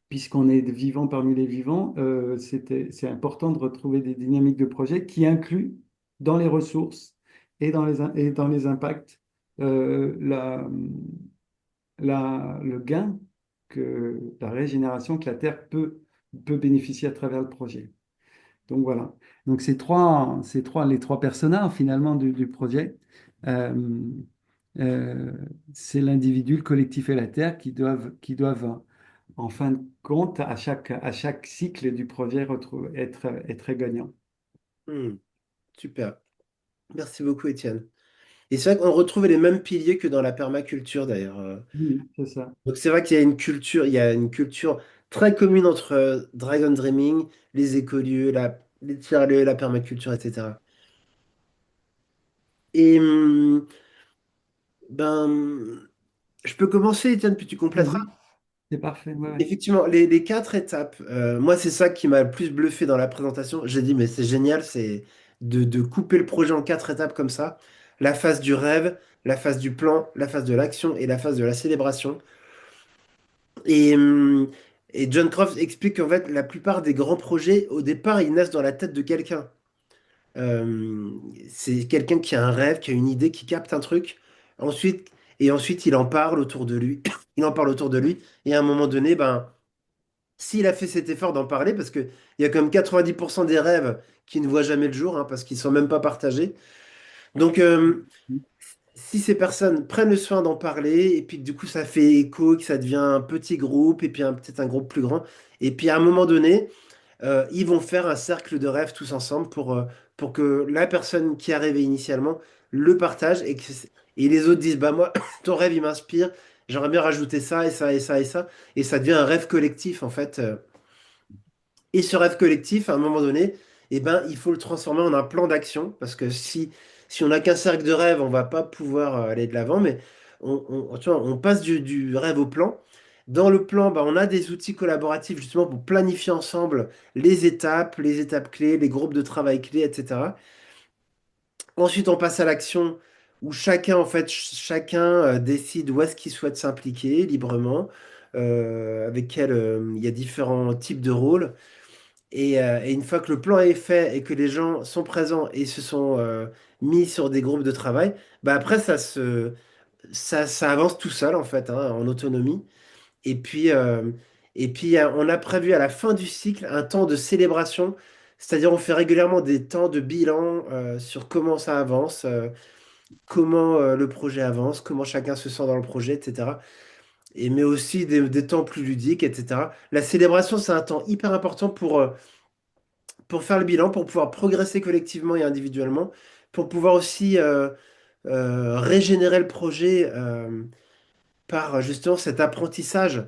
puisqu'on est vivant parmi les vivants, c'est important de retrouver des dynamiques de projet qui incluent dans les ressources et dans les impacts le gain la régénération que la Terre peut bénéficier à travers le projet. Donc voilà. Donc les trois personas finalement du projet, euh, euh, c'est l'individu, le collectif et la Terre qui doivent en fin de compte, à chaque cycle du projet, être gagnant. Hmm, super. Merci beaucoup, Étienne. Et c'est vrai qu'on retrouve les mêmes piliers que dans la permaculture d'ailleurs. Oui, c'est ça. Donc c'est vrai qu'il y a une culture, il y a une culture très commune entre Dragon Dreaming, les écolieux, les tiers-lieux, la permaculture, etc. Et ben, je peux commencer, Étienne, puis tu complèteras. Vas-y, c'est parfait. Ouais, ouais. Effectivement, les quatre étapes, moi c'est ça qui m'a le plus bluffé dans la présentation. J'ai dit, mais c'est génial, c'est de couper le projet en quatre étapes comme ça. La phase du rêve, la phase du plan, la phase de l'action et la phase de la célébration. Et, hum, et John Croft explique qu'en fait, la plupart des grands projets, au départ, ils naissent dans la tête de quelqu'un. Euh, c'est quelqu'un qui a un rêve, qui a une idée, qui capte un truc. Ensuite, ensuite, il en parle autour de lui. Il en parle autour de lui. Et à un moment donné, ben, s'il a fait cet effort d'en parler, parce qu'il y a comme 90% des rêves qui ne voient jamais le jour, hein, parce qu'ils ne sont même pas partagés. Donc, si ces personnes prennent le soin d'en parler, et puis que du coup ça fait écho, que ça devient un petit groupe, et puis peut-être un groupe plus grand, et puis à un moment donné, ils vont faire un cercle de rêve tous ensemble pour que la personne qui a rêvé initialement le partage, et les autres disent, bah moi, ton rêve il m'inspire, j'aimerais bien rajouter ça, et ça, et ça, et ça, et ça devient un rêve collectif en fait. Et ce rêve collectif, à un moment donné, eh ben, il faut le transformer en un plan d'action, parce que si on n'a qu'un cercle de rêve, on va pas pouvoir aller de l'avant, mais tu vois, on passe du rêve au plan. Dans le plan, bah, on a des outils collaboratifs justement pour planifier ensemble les étapes clés, les groupes de travail clés, etc. Ensuite, on passe à l'action où chacun, en fait, chacun décide où est-ce qu'il souhaite s'impliquer librement, avec quel, il y a différents types de rôles. Et une fois que le plan est fait et que les gens sont présents et se sont mis sur des groupes de travail, bah après, ça avance tout seul, en fait, hein, en autonomie. Et puis, on a prévu à la fin du cycle un temps de célébration, c'est-à-dire on fait régulièrement des temps de bilan sur comment ça avance, comment le projet avance, comment chacun se sent dans le projet, etc. Mais aussi des temps plus ludiques, etc. La célébration, c'est un temps hyper important pour faire le bilan, pour pouvoir progresser collectivement et individuellement, pour pouvoir aussi régénérer le projet. Par justement cet apprentissage.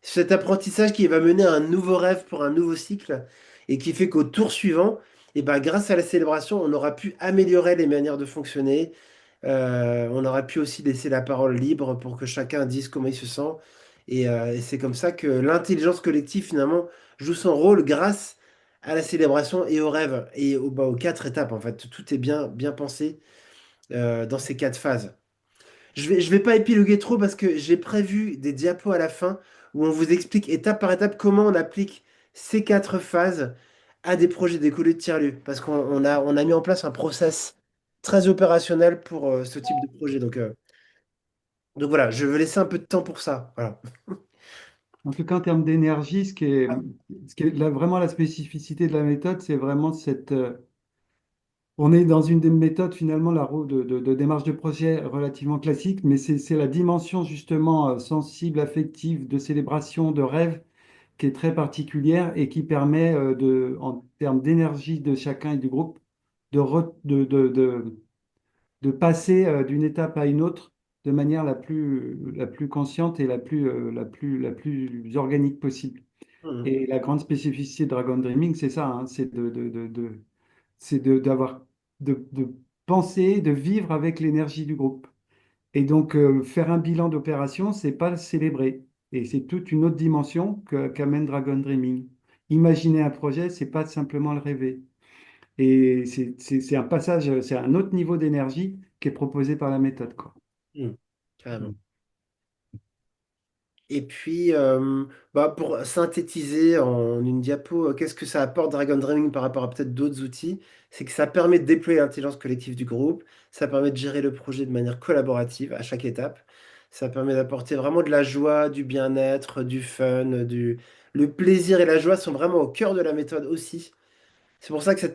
Cet apprentissage qui va mener à un nouveau rêve pour un nouveau cycle et qui fait qu'au tour suivant, et ben, grâce à la célébration, on aura pu améliorer les manières de fonctionner. On aura pu aussi laisser la parole libre pour que chacun dise comment il se sent. Et c'est comme ça que l'intelligence collective, finalement, joue son rôle grâce à la célébration et au rêve et aux quatre étapes. En fait, tout est bien, bien pensé dans ces quatre phases. Je vais pas épiloguer trop parce que j'ai prévu des diapos à la fin où on vous explique étape par étape comment on applique ces quatre phases à des projets d'écolo de tiers-lieu. Parce qu'on a mis en place un process très opérationnel pour ce type de projet. Donc voilà, je vais laisser un peu de temps pour ça. Voilà. En tout cas, en termes d'énergie, ce qui est vraiment la spécificité de la méthode, c'est vraiment cette, on est dans une des méthodes finalement de démarche de projet relativement classique, mais c'est la dimension justement sensible, affective, de célébration, de rêve qui est très particulière et qui permet en termes d'énergie de chacun et du groupe de passer d'une étape à une autre de manière la plus consciente et la plus organique possible. Mhm. Et la grande spécificité de Dragon Dreaming, c'est ça, hein, d'avoir de penser, de vivre avec l'énergie du groupe. Et donc faire un bilan d'opération, c'est pas le célébrer. Et c'est toute une autre dimension qu'amène Dragon Dreaming. Imaginer un projet, c'est pas simplement le rêver. Et c'est un passage, c'est un autre niveau d'énergie qui est proposé par la méthode, quoi. Mhm. Mm. Carrément. Et puis, bah, pour synthétiser en une diapo, qu'est-ce que ça apporte Dragon Dreaming par rapport à peut-être d'autres outils? C'est que ça permet de déployer l'intelligence collective du groupe, ça permet de gérer le projet de manière collaborative à chaque étape, ça permet d'apporter vraiment de la joie, du bien-être, du fun, Le plaisir et la joie sont vraiment au cœur de la méthode aussi. C'est pour ça que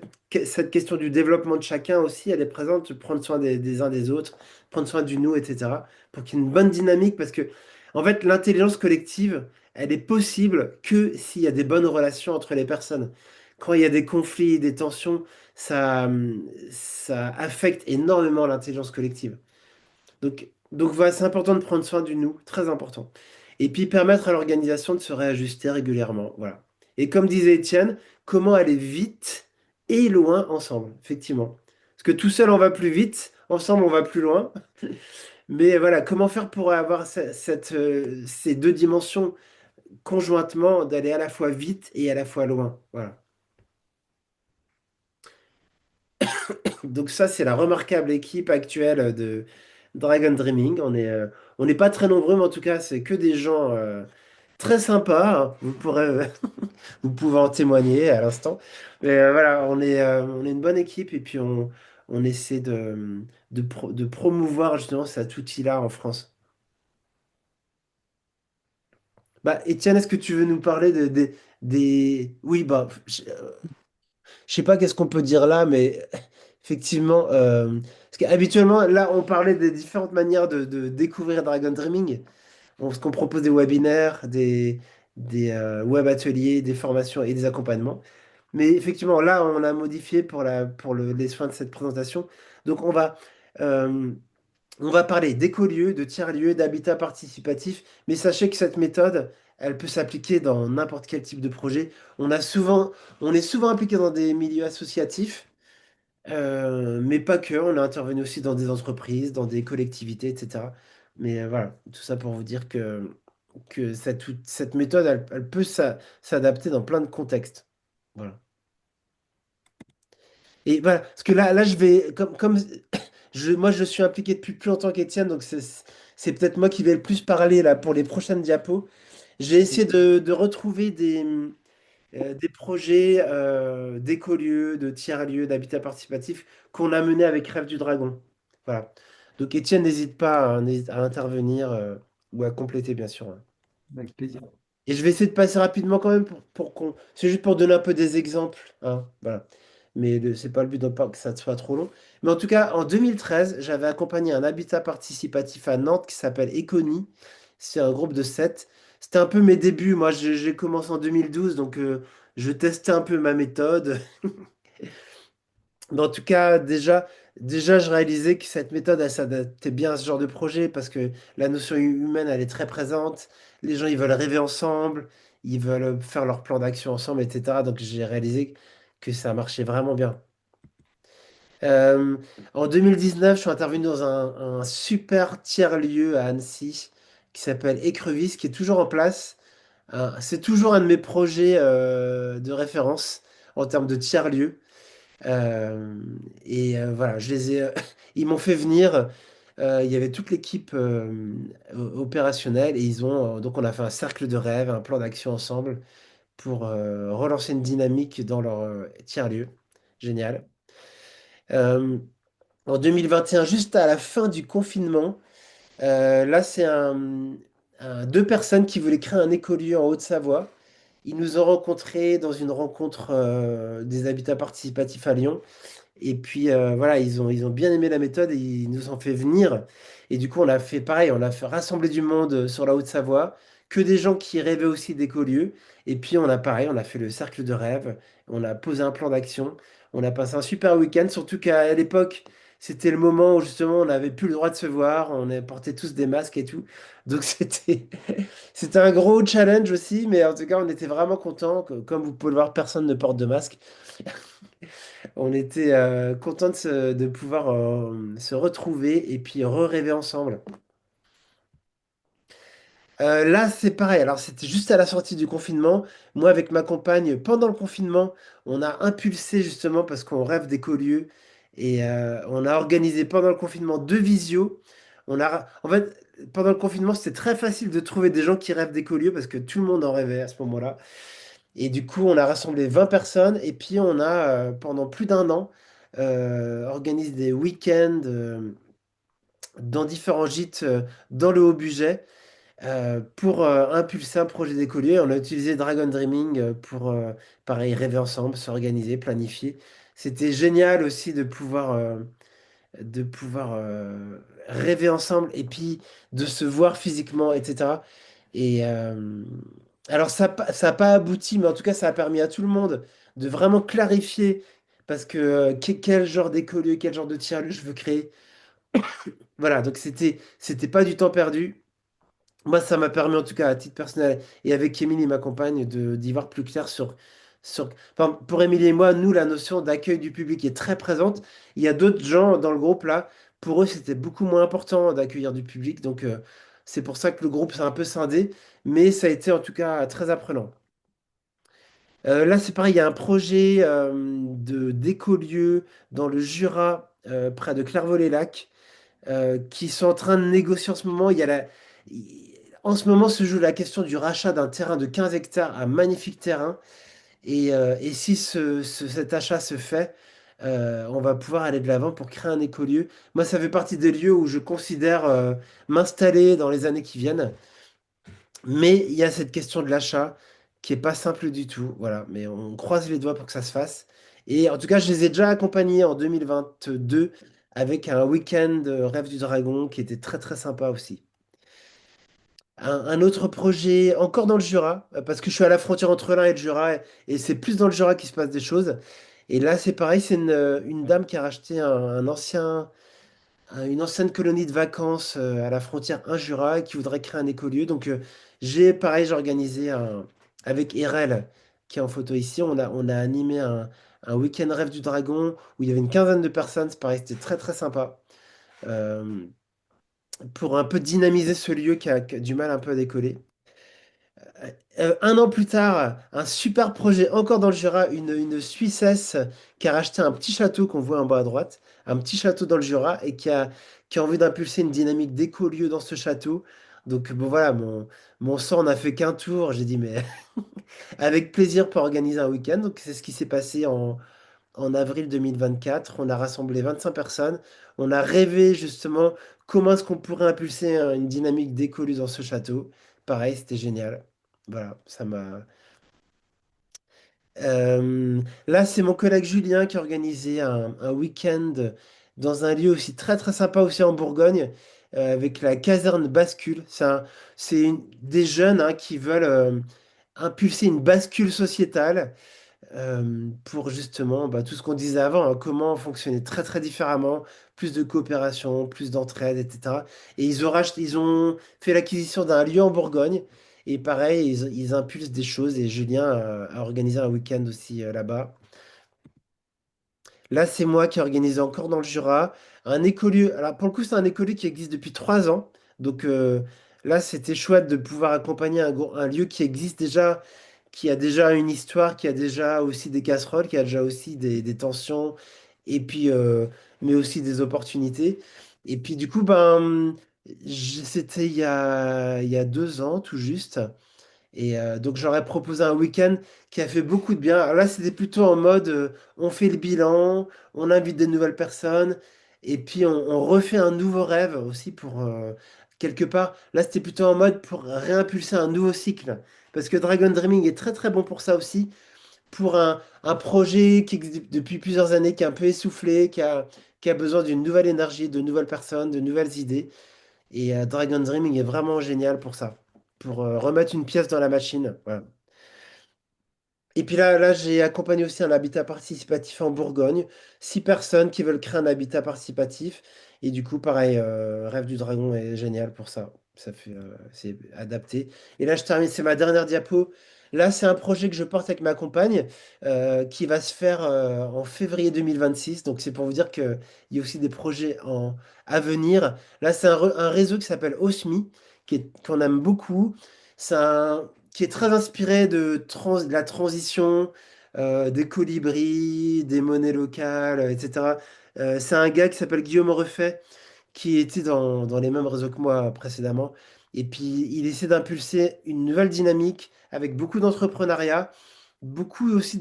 cette question du développement de chacun aussi, elle est présente, de prendre soin des uns des autres, prendre soin du nous, etc. Pour qu'il y ait une bonne dynamique, parce que, en fait, l'intelligence collective, elle est possible que s'il y a des bonnes relations entre les personnes. Quand il y a des conflits, des tensions, ça affecte énormément l'intelligence collective. Donc voilà, c'est important de prendre soin du nous, très important. Et puis permettre à l'organisation de se réajuster régulièrement. Voilà. Et comme disait Étienne, comment aller vite et loin ensemble, effectivement. Parce que tout seul on va plus vite, ensemble on va plus loin. Mais voilà, comment faire pour avoir ces deux dimensions conjointement, d'aller à la fois vite et à la fois loin. Voilà. Donc ça, c'est la remarquable équipe actuelle de Dragon Dreaming. On n'est pas très nombreux, mais en tout cas, c'est que des gens très sympas, hein. Vous pouvez en témoigner à l'instant. Mais voilà, on est une bonne équipe et puis on essaie de promouvoir justement cet outil-là en France. Bah, Étienne, est-ce que tu veux nous parler des... Oui, bah, je sais pas qu'est-ce qu'on peut dire là, mais effectivement, parce qu'habituellement, là, on parlait des différentes manières de découvrir Dragon Dreaming. Parce qu'on propose des webinaires, des web ateliers, des formations et des accompagnements. Mais effectivement, là, on a modifié les soins de cette présentation. Donc, euh, on va parler d'écolieux, de tiers-lieux, d'habitat participatif. Mais sachez que cette méthode, elle peut s'appliquer dans n'importe quel type de projet. On est souvent impliqué dans des milieux associatifs. Mais pas que, on a intervenu aussi dans des entreprises, dans des collectivités, etc. Mais voilà, tout ça pour vous dire que cette méthode, elle peut s'adapter dans plein de contextes. Voilà. Et voilà, parce que là je vais, comme moi, je suis impliqué depuis plus longtemps qu'Étienne, donc c'est peut-être moi qui vais le plus parler là pour les prochaines diapos. J'ai essayé de retrouver des projets d'écolieux, de tiers-lieux, d'habitat participatif qu'on a menés avec Rêve du Dragon. Voilà. Donc Étienne, n'hésite pas à intervenir ou à compléter, bien sûr, hein. Avec plaisir. Et je vais essayer de passer rapidement quand même pour qu'on. C'est juste pour donner un peu des exemples, hein, voilà. Mais c'est pas le but de pas que ça soit trop long. Mais en tout cas, en 2013, j'avais accompagné un habitat participatif à Nantes qui s'appelle Econi. C'est un groupe de 7. C'était un peu mes débuts. Moi, j'ai commencé en 2012, donc je testais un peu ma méthode. Mais en tout cas, déjà, je réalisais que cette méthode, elle s'adaptait bien à ce genre de projet parce que la notion humaine, elle est très présente. Les gens, ils veulent rêver ensemble, ils veulent faire leur plan d'action ensemble, etc. Donc, j'ai réalisé que ça marchait vraiment bien. Euh, En 2019, je suis intervenu dans un super tiers-lieu à Annecy qui s'appelle Écrevisse, qui est toujours en place. C'est toujours un de mes projets de référence en termes de tiers-lieu. Euh, voilà, ils m'ont fait venir. Il y avait toute l'équipe opérationnelle et donc on a fait un cercle de rêve, un plan d'action ensemble pour relancer une dynamique dans leur tiers-lieu. Génial. Euh, En 2021, juste à la fin du confinement, là c'est deux personnes qui voulaient créer un écolieu en Haute-Savoie. Ils nous ont rencontrés dans une rencontre des habitats participatifs à Lyon. Et puis voilà, ils ont bien aimé la méthode et ils nous ont fait venir. Et du coup, on a fait pareil, on a fait rassembler du monde sur la Haute-Savoie, que des gens qui rêvaient aussi d'écolieux. Et puis on a pareil, on a fait le cercle de rêve, on a posé un plan d'action, on a passé un super week-end, surtout qu'à l'époque, c'était le moment où justement on n'avait plus le droit de se voir, portait tous des masques et tout. Donc c'était un gros challenge aussi, mais en tout cas, on était vraiment contents. Comme vous pouvez le voir, personne ne porte de masque. On était contents de pouvoir se retrouver et puis re-rêver ensemble. Là, c'est pareil. Alors, c'était juste à la sortie du confinement. Moi, avec ma compagne, pendant le confinement, on a impulsé justement parce qu'on rêve d'écolieux et on a organisé pendant le confinement deux visios. En fait, pendant le confinement, c'était très facile de trouver des gens qui rêvent d'écolieux parce que tout le monde en rêvait à ce moment-là. Et du coup, on a rassemblé 20 personnes et puis on a, pendant plus d'un an, organisé des week-ends dans différents gîtes dans le haut budget pour impulser un projet d'écolier. On a utilisé Dragon Dreaming pour, pareil, rêver ensemble, s'organiser, planifier. C'était génial aussi de pouvoir rêver ensemble et puis de se voir physiquement, etc. Et alors, ça n'a pas abouti, mais en tout cas, ça a permis à tout le monde de vraiment clarifier parce que quel genre d'écolieu, quel genre de tiers-lieu je veux créer. Voilà, donc c'était pas du temps perdu. Moi, ça m'a permis, en tout cas, à titre personnel, et avec Émilie, ma compagne, d'y voir plus clair Enfin, pour Émilie et moi, nous, la notion d'accueil du public est très présente. Il y a d'autres gens dans le groupe, là, pour eux, c'était beaucoup moins important d'accueillir du public. Donc, c'est pour ça que le groupe s'est un peu scindé, mais ça a été, en tout cas, très apprenant. Là, c'est pareil, il y a un projet d'écolieu dans le Jura, près de Clairvaux-les-Lacs qui sont en train de négocier en ce moment. En ce moment se joue la question du rachat d'un terrain de 15 hectares, un magnifique terrain. Et si cet achat se fait, on va pouvoir aller de l'avant pour créer un écolieu. Moi, ça fait partie des lieux où je considère m'installer dans les années qui viennent. Mais il y a cette question de l'achat qui est pas simple du tout. Voilà, mais on croise les doigts pour que ça se fasse. Et en tout cas, je les ai déjà accompagnés en 2022 avec un week-end Rêve du Dragon qui était très très sympa aussi. Un autre projet encore dans le Jura, parce que je suis à la frontière entre l'Ain et le Jura, et c'est plus dans le Jura qu'il se passe des choses. Et là, c'est pareil, c'est une dame qui a racheté une ancienne colonie de vacances à la frontière Ain-Jura et qui voudrait créer un écolieu. Donc, j'ai organisé avec Erel, qui est en photo ici, on a animé un week-end Rêve du Dragon où il y avait une quinzaine de personnes. C'est pareil, c'était très très sympa. pour un peu dynamiser ce lieu qui a du mal un peu à décoller. Un an plus tard, un super projet encore dans le Jura, une Suissesse qui a racheté un petit château qu'on voit en bas à droite, un petit château dans le Jura et qui a envie d'impulser une dynamique d'écolieu dans ce château. Donc bon voilà, mon sang n'a fait qu'un tour. J'ai dit mais avec plaisir pour organiser un week-end. Donc c'est ce qui s'est passé en avril 2024. On a rassemblé 25 personnes. On a rêvé justement comment est-ce qu'on pourrait impulser une dynamique d'écolieu dans ce château. Pareil, c'était génial. Voilà, ça m'a. Là, c'est mon collègue Julien qui a organisé un week-end dans un lieu aussi très très sympa aussi en Bourgogne, avec la caserne Bascule. Des jeunes hein, qui veulent impulser une bascule sociétale pour justement bah, tout ce qu'on disait avant, hein, comment fonctionner très très différemment, plus de coopération, plus d'entraide, etc. Et ils ont fait l'acquisition d'un lieu en Bourgogne. Et pareil, ils impulsent des choses et Julien a organisé un week-end aussi là-bas. Là, c'est moi qui ai organisé encore dans le Jura un écolieu. Alors, pour le coup, c'est un écolieu qui existe depuis 3 ans. Donc là, c'était chouette de pouvoir accompagner un lieu qui existe déjà, qui a déjà une histoire, qui a déjà aussi des casseroles, qui a déjà aussi des tensions, et puis, mais aussi des opportunités. Et puis, du coup, c'était il y a 2 ans, tout juste. Et donc j'aurais proposé un week-end qui a fait beaucoup de bien. Alors là, c'était plutôt en mode on fait le bilan, on invite des nouvelles personnes, et puis on refait un nouveau rêve aussi pour quelque part. Là, c'était plutôt en mode pour réimpulser un nouveau cycle. Parce que Dragon Dreaming est très très bon pour ça aussi, pour un projet qui existe depuis plusieurs années, qui est un peu essoufflé, qui a besoin d'une nouvelle énergie, de nouvelles personnes, de nouvelles idées. Et Dragon Dreaming est vraiment génial pour ça, pour remettre une pièce dans la machine. Voilà. Et puis là, j'ai accompagné aussi un habitat participatif en Bourgogne. 6 personnes qui veulent créer un habitat participatif. Et du coup, pareil, Rêve du Dragon est génial pour ça. C'est adapté. Et là, je termine, c'est ma dernière diapo. Là, c'est un projet que je porte avec ma compagne qui va se faire en février 2026. Donc, c'est pour vous dire qu'il y a aussi des projets à venir. Là, c'est un réseau qui s'appelle OSMI, qu'on aime beaucoup. Qui est très inspiré de la transition, des colibris, des monnaies locales, etc. C'est un gars qui s'appelle Guillaume Refait, qui était dans les mêmes réseaux que moi précédemment. Et puis, il essaie d'impulser une nouvelle dynamique avec beaucoup d'entrepreneuriat, beaucoup aussi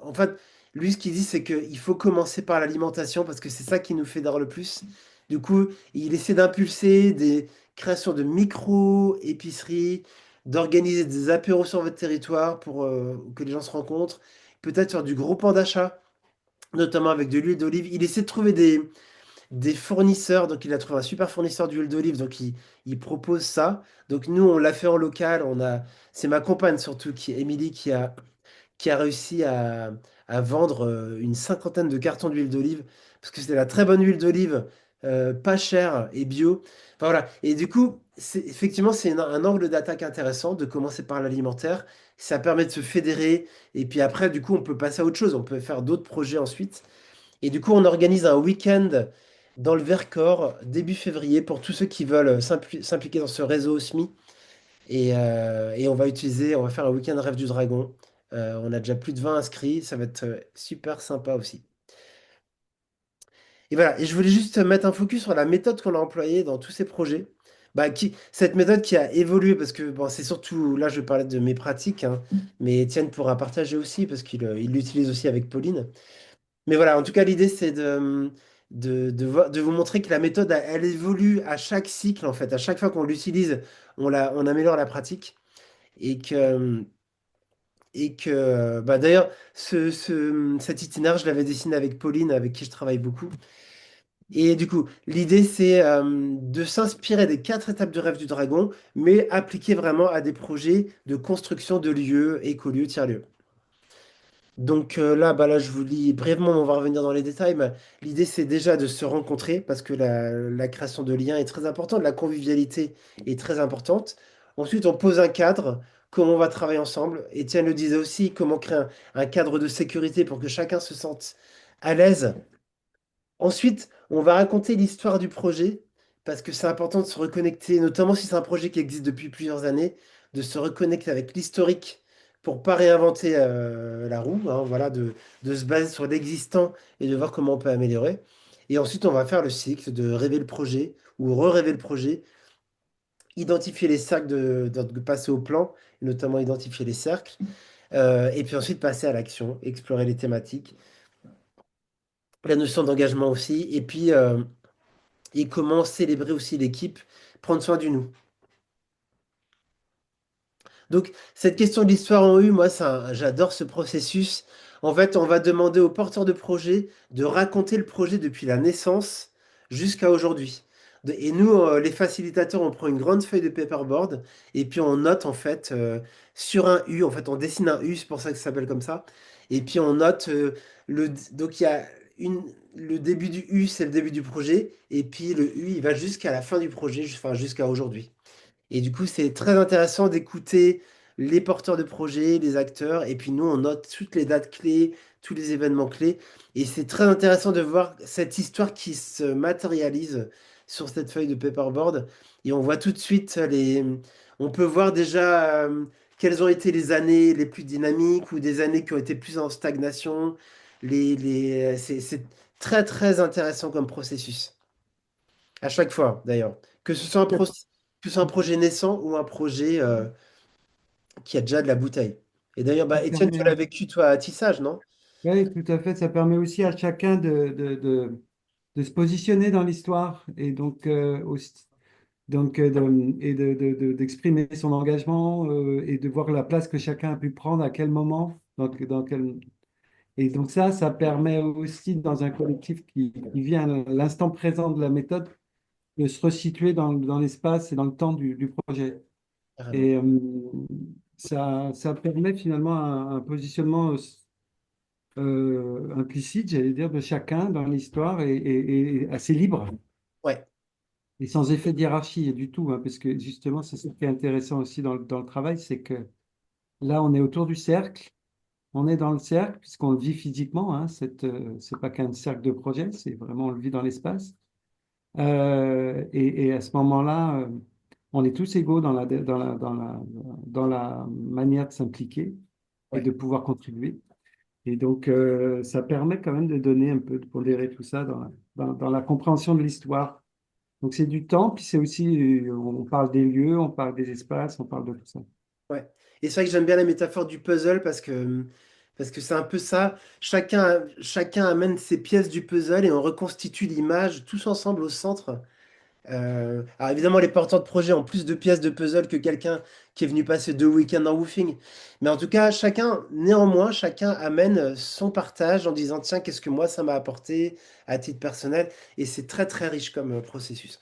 En fait, lui, ce qu'il dit, c'est qu'il faut commencer par l'alimentation parce que c'est ça qui nous fait fédère le plus. Du coup, il essaie d'impulser des créations de micro-épiceries, d'organiser des apéros sur votre territoire pour que les gens se rencontrent, peut-être faire du groupement d'achat, notamment avec de l'huile d'olive. Il essaie de trouver des fournisseurs, donc il a trouvé un super fournisseur d'huile d'olive, donc il propose ça. Donc nous, on l'a fait en local, c'est ma compagne surtout, Émilie, qui a réussi à vendre une cinquantaine de cartons d'huile d'olive, parce que c'était la très bonne huile d'olive, pas chère et bio. Enfin voilà. Et du coup, effectivement, c'est un angle d'attaque intéressant de commencer par l'alimentaire. Ça permet de se fédérer, et puis après, du coup, on peut passer à autre chose, on peut faire d'autres projets ensuite. Et du coup, on organise un week-end dans le Vercors, début février, pour tous ceux qui veulent s'impliquer dans ce réseau OSMI. Et on va faire un week-end Rêve du Dragon. On a déjà plus de 20 inscrits, ça va être super sympa aussi. Et voilà, et je voulais juste mettre un focus sur la méthode qu'on a employée dans tous ces projets. Cette méthode qui a évolué, parce que bon, c'est surtout, là je vais parler de mes pratiques, hein, mais Étienne pourra partager aussi, parce qu'il l'utilise aussi avec Pauline. Mais voilà, en tout cas, l'idée, c'est de vous montrer que la méthode, elle évolue à chaque cycle, en fait. À chaque fois qu'on l'utilise, on améliore la pratique. Et que, d'ailleurs, cet itinéraire, je l'avais dessiné avec Pauline, avec qui je travaille beaucoup. Et du coup, l'idée, c'est de s'inspirer des 4 étapes du rêve du dragon, mais appliquer vraiment à des projets de construction de lieux, écolieux, tiers-lieux. Donc là, je vous lis brièvement, on va revenir dans les détails, mais l'idée c'est déjà de se rencontrer parce que la création de liens est très importante, la convivialité est très importante. Ensuite, on pose un cadre, comment on va travailler ensemble. Étienne le disait aussi, comment créer un cadre de sécurité pour que chacun se sente à l'aise. Ensuite, on va raconter l'histoire du projet parce que c'est important de se reconnecter, notamment si c'est un projet qui existe depuis plusieurs années, de se reconnecter avec l'historique pour pas réinventer la roue, hein, voilà, de se baser sur l'existant et de voir comment on peut améliorer. Et ensuite, on va faire le cycle de rêver le projet ou re-rêver le projet, identifier les cercles de passer au plan, et notamment identifier les cercles, et puis ensuite passer à l'action, explorer les thématiques, la notion d'engagement aussi, et comment célébrer aussi l'équipe, prendre soin du nous. Donc, cette question de l'histoire en U, moi, ça, j'adore ce processus. En fait, on va demander aux porteurs de projet de raconter le projet depuis la naissance jusqu'à aujourd'hui. Et nous, les facilitateurs, on prend une grande feuille de paperboard et puis on note en fait sur un U. En fait, on dessine un U, c'est pour ça que ça s'appelle comme ça. Et puis on note donc il y a une, le début du U, c'est le début du projet. Et puis le U, il va jusqu'à la fin du projet, enfin jusqu'à aujourd'hui. Et du coup, c'est très intéressant d'écouter les porteurs de projets, les acteurs, et puis nous, on note toutes les dates clés, tous les événements clés. Et c'est très intéressant de voir cette histoire qui se matérialise sur cette feuille de paperboard. Et on voit tout de suite les... On peut voir déjà quelles ont été les années les plus dynamiques ou des années qui ont été plus en stagnation. C'est très, très intéressant comme processus. À chaque fois, d'ailleurs. Que ce soit que ce soit un projet naissant ou un projet qui a déjà de la bouteille. Et d'ailleurs, Ça bah, Étienne, tu permet, l'as vécu, toi, à Tissage, non? oui, tout à fait. Ça permet aussi à chacun de se positionner dans l'histoire et donc, d'exprimer son engagement et de voir la place que chacun a pu prendre à quel moment. Et donc ça permet aussi dans un collectif qui vient à l'instant présent de la méthode de se resituer dans l'espace et dans le temps du projet. Carrément. Et ça permet finalement un positionnement implicite, j'allais dire, de chacun dans l'histoire et assez libre Ouais, et sans effet de hiérarchie du tout, hein, parce que justement, c'est ce qui est intéressant aussi dans le travail, c'est que là, on est autour du cercle, on est dans le cercle, puisqu'on le vit physiquement, hein, c'est pas qu'un cercle de projet, c'est vraiment, on le vit dans l'espace. Et à ce moment-là, on est tous égaux dans la manière de s'impliquer et ouais, de pouvoir contribuer. Et donc, ça permet quand même de donner un peu, de pondérer tout ça dans la compréhension de l'histoire. Donc, c'est du temps, puis c'est aussi, on parle des lieux, on parle des espaces, on parle de tout ça. ouais. Et c'est vrai que j'aime bien la métaphore du puzzle parce que c'est un peu ça. Chacun amène ses pièces du puzzle et on reconstitue l'image tous ensemble au centre. Alors évidemment, les porteurs de projet ont plus de pièces de puzzle que quelqu'un qui est venu passer 2 week-ends en woofing. Mais en tout cas, néanmoins, chacun amène son partage en disant, tiens, qu'est-ce que moi ça m'a apporté à titre personnel. Et c'est très très riche comme processus.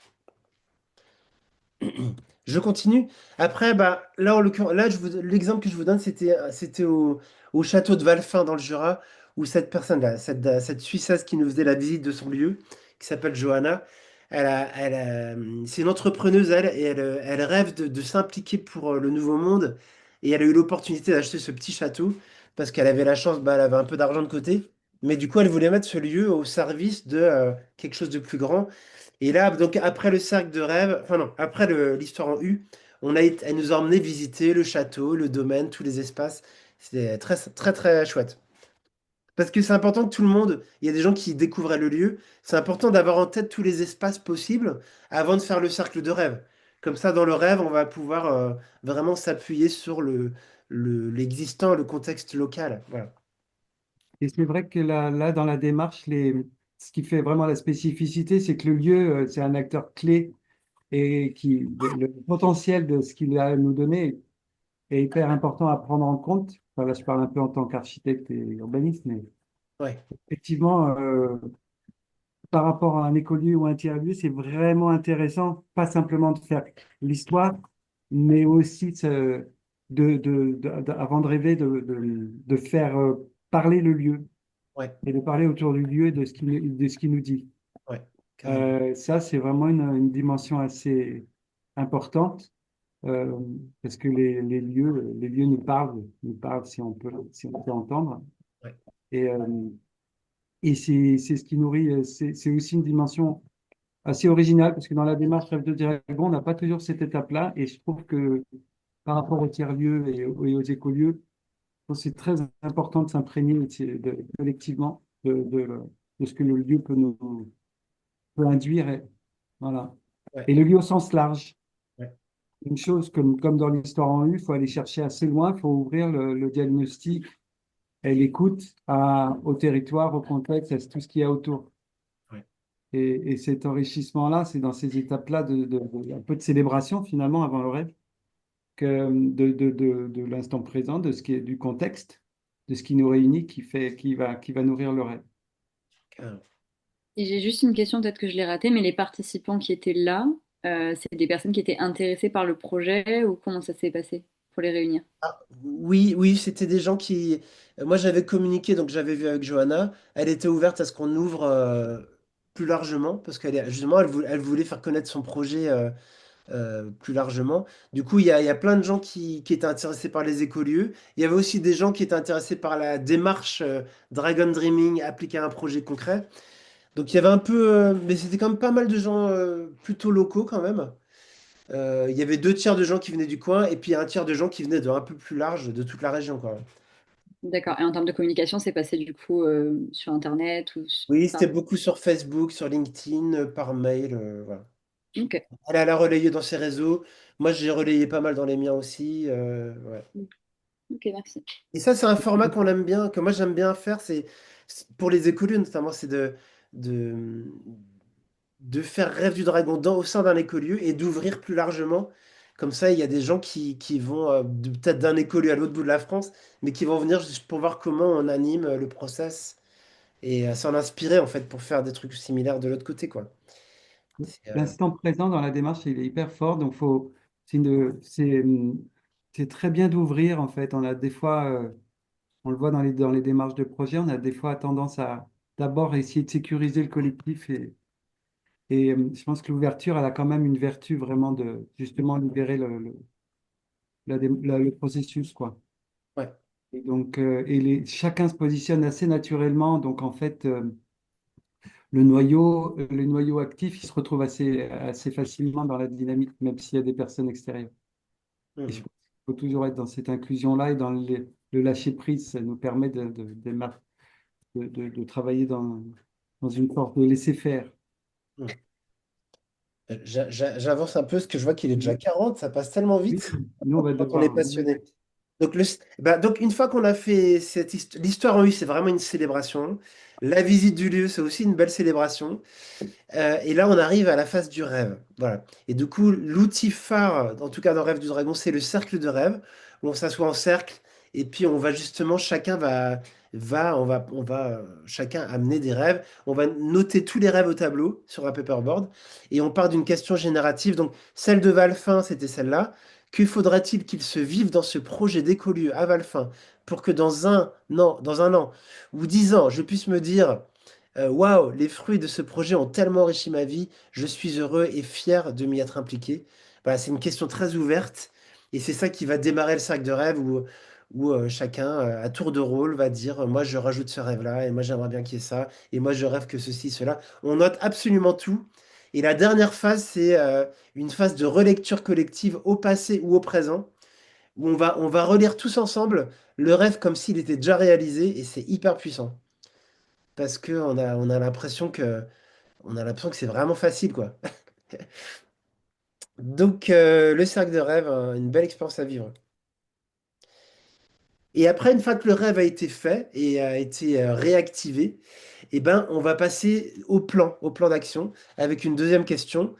Je continue. Après, bah, là, en l'occurrence, l'exemple que je vous donne, c'était au château de Valfin dans le Jura, où cette personne-là, cette Suissesse qui nous faisait la visite de son lieu, qui s'appelle Johanna, c'est une entrepreneuse, elle, et elle rêve de s'impliquer pour le nouveau monde. Et elle a eu l'opportunité d'acheter ce petit château parce qu'elle avait la chance, bah, elle avait un peu d'argent de côté. Mais du coup, elle voulait mettre ce lieu au service de quelque chose de plus grand. Et là, donc après le cercle de rêve, enfin non, après l'histoire en U, elle nous a emmené visiter le château, le domaine, tous les espaces. C'était très, très, très chouette. Parce que c'est important que tout le monde, il y a des gens qui découvraient le lieu, c'est important d'avoir en tête tous les espaces possibles avant de faire le cercle de rêve. Comme ça, dans le rêve, on va pouvoir vraiment s'appuyer sur l'existant, le contexte local. Voilà. Et c'est vrai que là, dans la démarche, ce qui fait vraiment la spécificité, c'est que le lieu, c'est un acteur clé et le potentiel de ce qu'il a à nous donner est hyper important à prendre en compte. Enfin, là, je parle un peu en tant qu'architecte et urbaniste, mais Ouais, effectivement, par rapport à un écolieu ou un tiers-lieu, c'est vraiment intéressant, pas simplement de faire l'histoire, mais aussi avant de rêver, de faire parler le lieu ouais, et de parler autour du lieu et de ce qu'il nous dit. ouais, carrément. Ça, c'est vraiment une dimension assez importante euh, parce que les lieux nous parlent si on peut entendre. Ouais, Et, c'est ce qui nourrit, c'est aussi une dimension assez originale parce que dans la démarche Rêve de Dragon, on n'a pas toujours cette étape-là et je trouve que par rapport aux tiers-lieux et aux écolieux, je pense que c'est très important de s'imprégner collectivement de ce que le lieu peut induire. Voilà. Ouais, Et le lieu au sens large. ouais, Une chose comme dans l'histoire en U, il faut aller chercher assez loin, il faut ouvrir le diagnostic et l'écoute au territoire, au contexte, à tout ce qu'il y a autour. ouais. Et cet enrichissement-là, c'est dans ces étapes-là un peu de célébration finalement avant le rêve, de l'instant présent, de ce qui est du contexte, de ce qui nous réunit, qui va nourrir le rêve. Carrément. Et j'ai juste une question, peut-être que je l'ai ratée, mais les participants qui étaient là, c'est des personnes qui étaient intéressées par le projet ou comment ça s'est passé pour les réunir? Ah, oui, oui, c'était des gens qui. Moi, j'avais communiqué, donc j'avais vu avec Johanna. Elle était ouverte à ce qu'on ouvre plus largement, parce justement, elle voulait faire connaître son projet plus largement. Du coup, il y a plein de gens qui étaient intéressés par les écolieux. Il y avait aussi des gens qui étaient intéressés par la démarche Dragon Dreaming appliquée à un projet concret. Donc, il y avait un peu. Mais c'était quand même pas mal de gens plutôt locaux quand même. Il y avait 2 tiers de gens qui venaient du coin et puis un tiers de gens qui venaient de un peu plus large de toute la région, quoi. D'accord. Et en termes de communication, c'est passé du coup sur Internet ou Oui, c'était par... beaucoup sur Facebook, sur LinkedIn, par mail, voilà. Ok. Elle a relayé dans ses réseaux. Moi, j'ai relayé pas mal dans les miens aussi. Ouais. Ok, merci. Et ça, c'est un format qu'on aime bien, que moi j'aime bien faire. Pour les écolieux notamment, c'est de, de faire Rêve du Dragon au sein d'un écolieu et d'ouvrir plus largement. Comme ça, il y a des gens qui vont peut-être d'un écolieu à l'autre bout de la France, mais qui vont venir juste pour voir comment on anime le process et s'en inspirer en fait pour faire des trucs similaires de l'autre côté, quoi. C'est, L'instant présent dans la démarche, il est hyper fort, donc c'est une- c'est, hum, c'est très bien d'ouvrir en fait. On a des fois, on le voit dans les démarches de projet, on a des fois tendance à d'abord essayer de sécuriser le collectif je pense que l'ouverture, elle a quand même une vertu vraiment de justement libérer le processus, quoi. ouais. Et donc, chacun se positionne assez naturellement, donc en fait, le noyau actif, il se retrouve assez facilement dans la dynamique, même s'il y a des personnes extérieures. Et je Mhm. pense qu'il faut toujours être dans cette inclusion-là et dans le lâcher-prise. Ça nous permet de travailler dans une sorte de laisser-faire. Mhm. J'avance un peu parce que je vois qu'il est déjà Oui, 40, ça passe tellement oui, vite nous, on va quand on est devoir. passionné. Donc, donc une fois qu'on a fait l'histoire en U, c'est vraiment une célébration. La visite du lieu, c'est aussi une belle célébration. Et là, on arrive à la phase du rêve. Voilà. Et du coup, l'outil phare, en tout cas dans Rêve du Dragon, c'est le cercle de rêve, où on s'assoit en cercle, et puis on va justement, on va chacun amener des rêves. On va noter tous les rêves au tableau sur un paperboard, et on part d'une question générative. Donc, celle de Valfin, c'était celle-là. Que faudra-t-il qu'il se vive dans ce projet d'écolieu à Valfin pour que dans un an ou 10 ans, je puisse me dire waouh, les fruits de ce projet ont tellement enrichi ma vie, je suis heureux et fier de m'y être impliqué. Voilà, c'est une question très ouverte et c'est ça qui va démarrer le cercle de rêve où chacun, à tour de rôle, va dire moi je rajoute ce rêve-là et moi j'aimerais bien qu'il y ait ça et moi je rêve que ceci, cela. On note absolument tout. Et la dernière phase, c'est une phase de relecture collective au passé ou au présent où on va relire tous ensemble le rêve comme s'il était déjà réalisé et c'est hyper puissant parce que on a l'impression que c'est vraiment facile, quoi. Donc, le cercle de rêve, une belle expérience à vivre. Et après, une fois que le rêve a été fait et a été réactivé, eh ben, on va passer au plan d'action, avec une deuxième question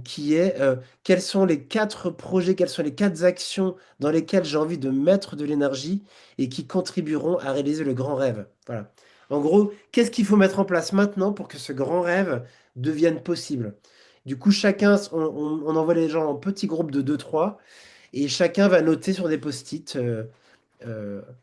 qui est quels sont les 4 projets, quelles sont les 4 actions dans lesquelles j'ai envie de mettre de l'énergie et qui contribueront à réaliser le grand rêve. Voilà. En gros, qu'est-ce qu'il faut mettre en place maintenant pour que ce grand rêve devienne possible? Du coup, on envoie les gens en petits groupes de 2-3 et chacun va noter sur des post-it.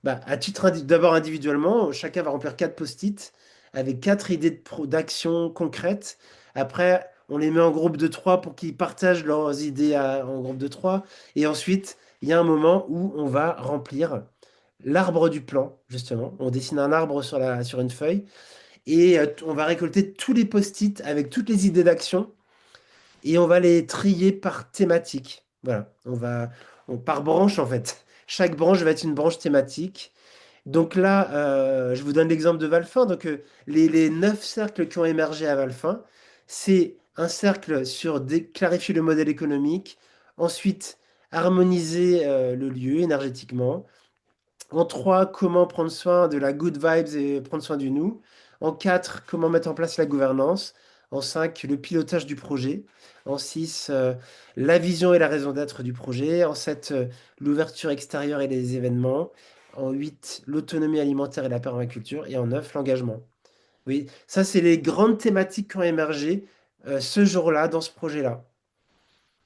À titre d'abord individuellement, chacun va remplir 4 post-it avec 4 idées d'action concrètes. Après, on les met en groupe de 3 pour qu'ils partagent leurs idées en groupe de 3. Et ensuite, il y a un moment où on va remplir l'arbre du plan, justement. On dessine un arbre sur une feuille et on va récolter tous les post-it avec toutes les idées d'action et on va les trier par thématique. Voilà, par branche en fait. Chaque branche va être une branche thématique. Donc là, je vous donne l'exemple de Valfin. Donc les 9 cercles qui ont émergé à Valfin, c'est un cercle sur clarifier le modèle économique, ensuite harmoniser le lieu énergétiquement. En 3, comment prendre soin de la good vibes et prendre soin du nous. En 4, comment mettre en place la gouvernance. En 5, le pilotage du projet. En 6, la vision et la raison d'être du projet. En 7, l'ouverture extérieure et les événements. En 8, l'autonomie alimentaire et la permaculture. Et en 9, l'engagement. Oui, ça, c'est les grandes thématiques qui ont émergé ce jour-là dans ce projet-là.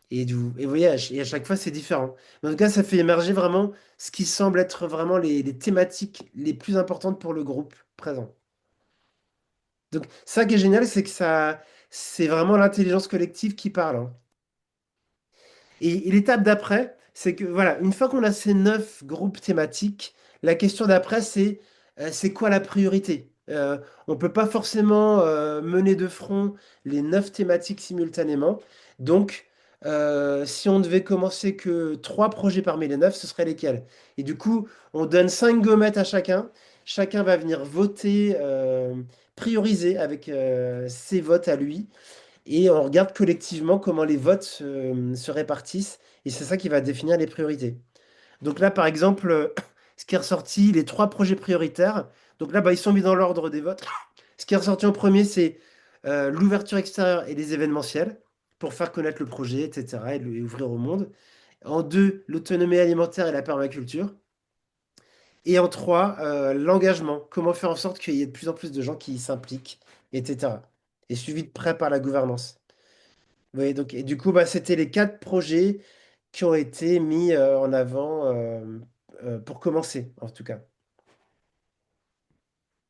Et vous voyez, et à chaque fois, c'est différent. Mais en tout cas, ça fait émerger vraiment ce qui semble être vraiment les thématiques les plus importantes pour le groupe présent. Donc, ça qui est génial, c'est que c'est vraiment l'intelligence collective qui parle, hein. Et l'étape d'après, c'est que voilà, une fois qu'on a ces 9 groupes thématiques, la question d'après, c'est quoi la priorité? On ne peut pas forcément mener de front les 9 thématiques simultanément. Donc, si on devait commencer que 3 projets parmi les 9, ce seraient lesquels? Et du coup, on donne 5 gommettes à chacun. Chacun va venir voter, prioriser avec ses votes à lui. Et on regarde collectivement comment les votes se répartissent. Et c'est ça qui va définir les priorités. Donc là, par exemple, ce qui est ressorti, les 3 projets prioritaires. Donc là, bah, ils sont mis dans l'ordre des votes. Ce qui est ressorti en premier, c'est l'ouverture extérieure et les événementiels pour faire connaître le projet, etc. Et ouvrir au monde. En 2, l'autonomie alimentaire et la permaculture. Et en 3, l'engagement. Comment faire en sorte qu'il y ait de plus en plus de gens qui s'impliquent, etc. Et suivi de près par la gouvernance. Oui, donc, et du coup, bah, c'était les 4 projets qui ont été mis en avant pour commencer, en tout cas.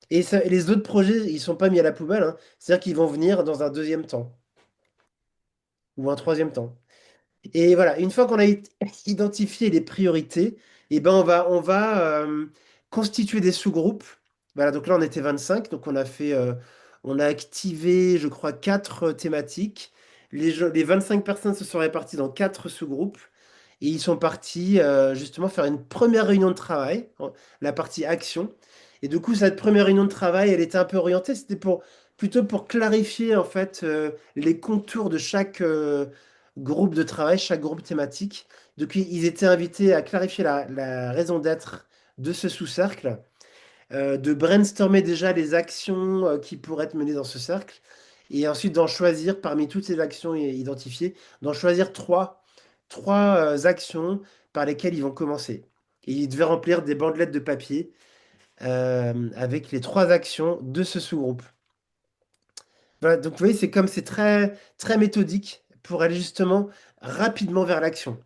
Et les autres projets, ils sont pas mis à la poubelle, hein. C'est-à-dire qu'ils vont venir dans un deuxième temps ou un troisième temps. Et voilà, une fois qu'on a identifié les priorités, et ben on va constituer des sous-groupes. Voilà, donc là on était 25, donc on a activé, je crois, 4 thématiques. Les 25 personnes se sont réparties dans 4 sous-groupes et ils sont partis justement faire une première réunion de travail, la partie action. Et du coup, cette première réunion de travail, elle était un peu orientée, c'était plutôt pour clarifier en fait les contours de chaque groupe de travail, chaque groupe thématique. Donc, ils étaient invités à clarifier la raison d'être de ce sous-cercle, de brainstormer déjà les actions qui pourraient être menées dans ce cercle, et ensuite d'en choisir parmi toutes ces actions identifiées, d'en choisir trois actions par lesquelles ils vont commencer. Et ils devaient remplir des bandelettes de papier avec les 3 actions de ce sous-groupe. Voilà, donc vous voyez, c'est très, très méthodique pour aller justement rapidement vers l'action.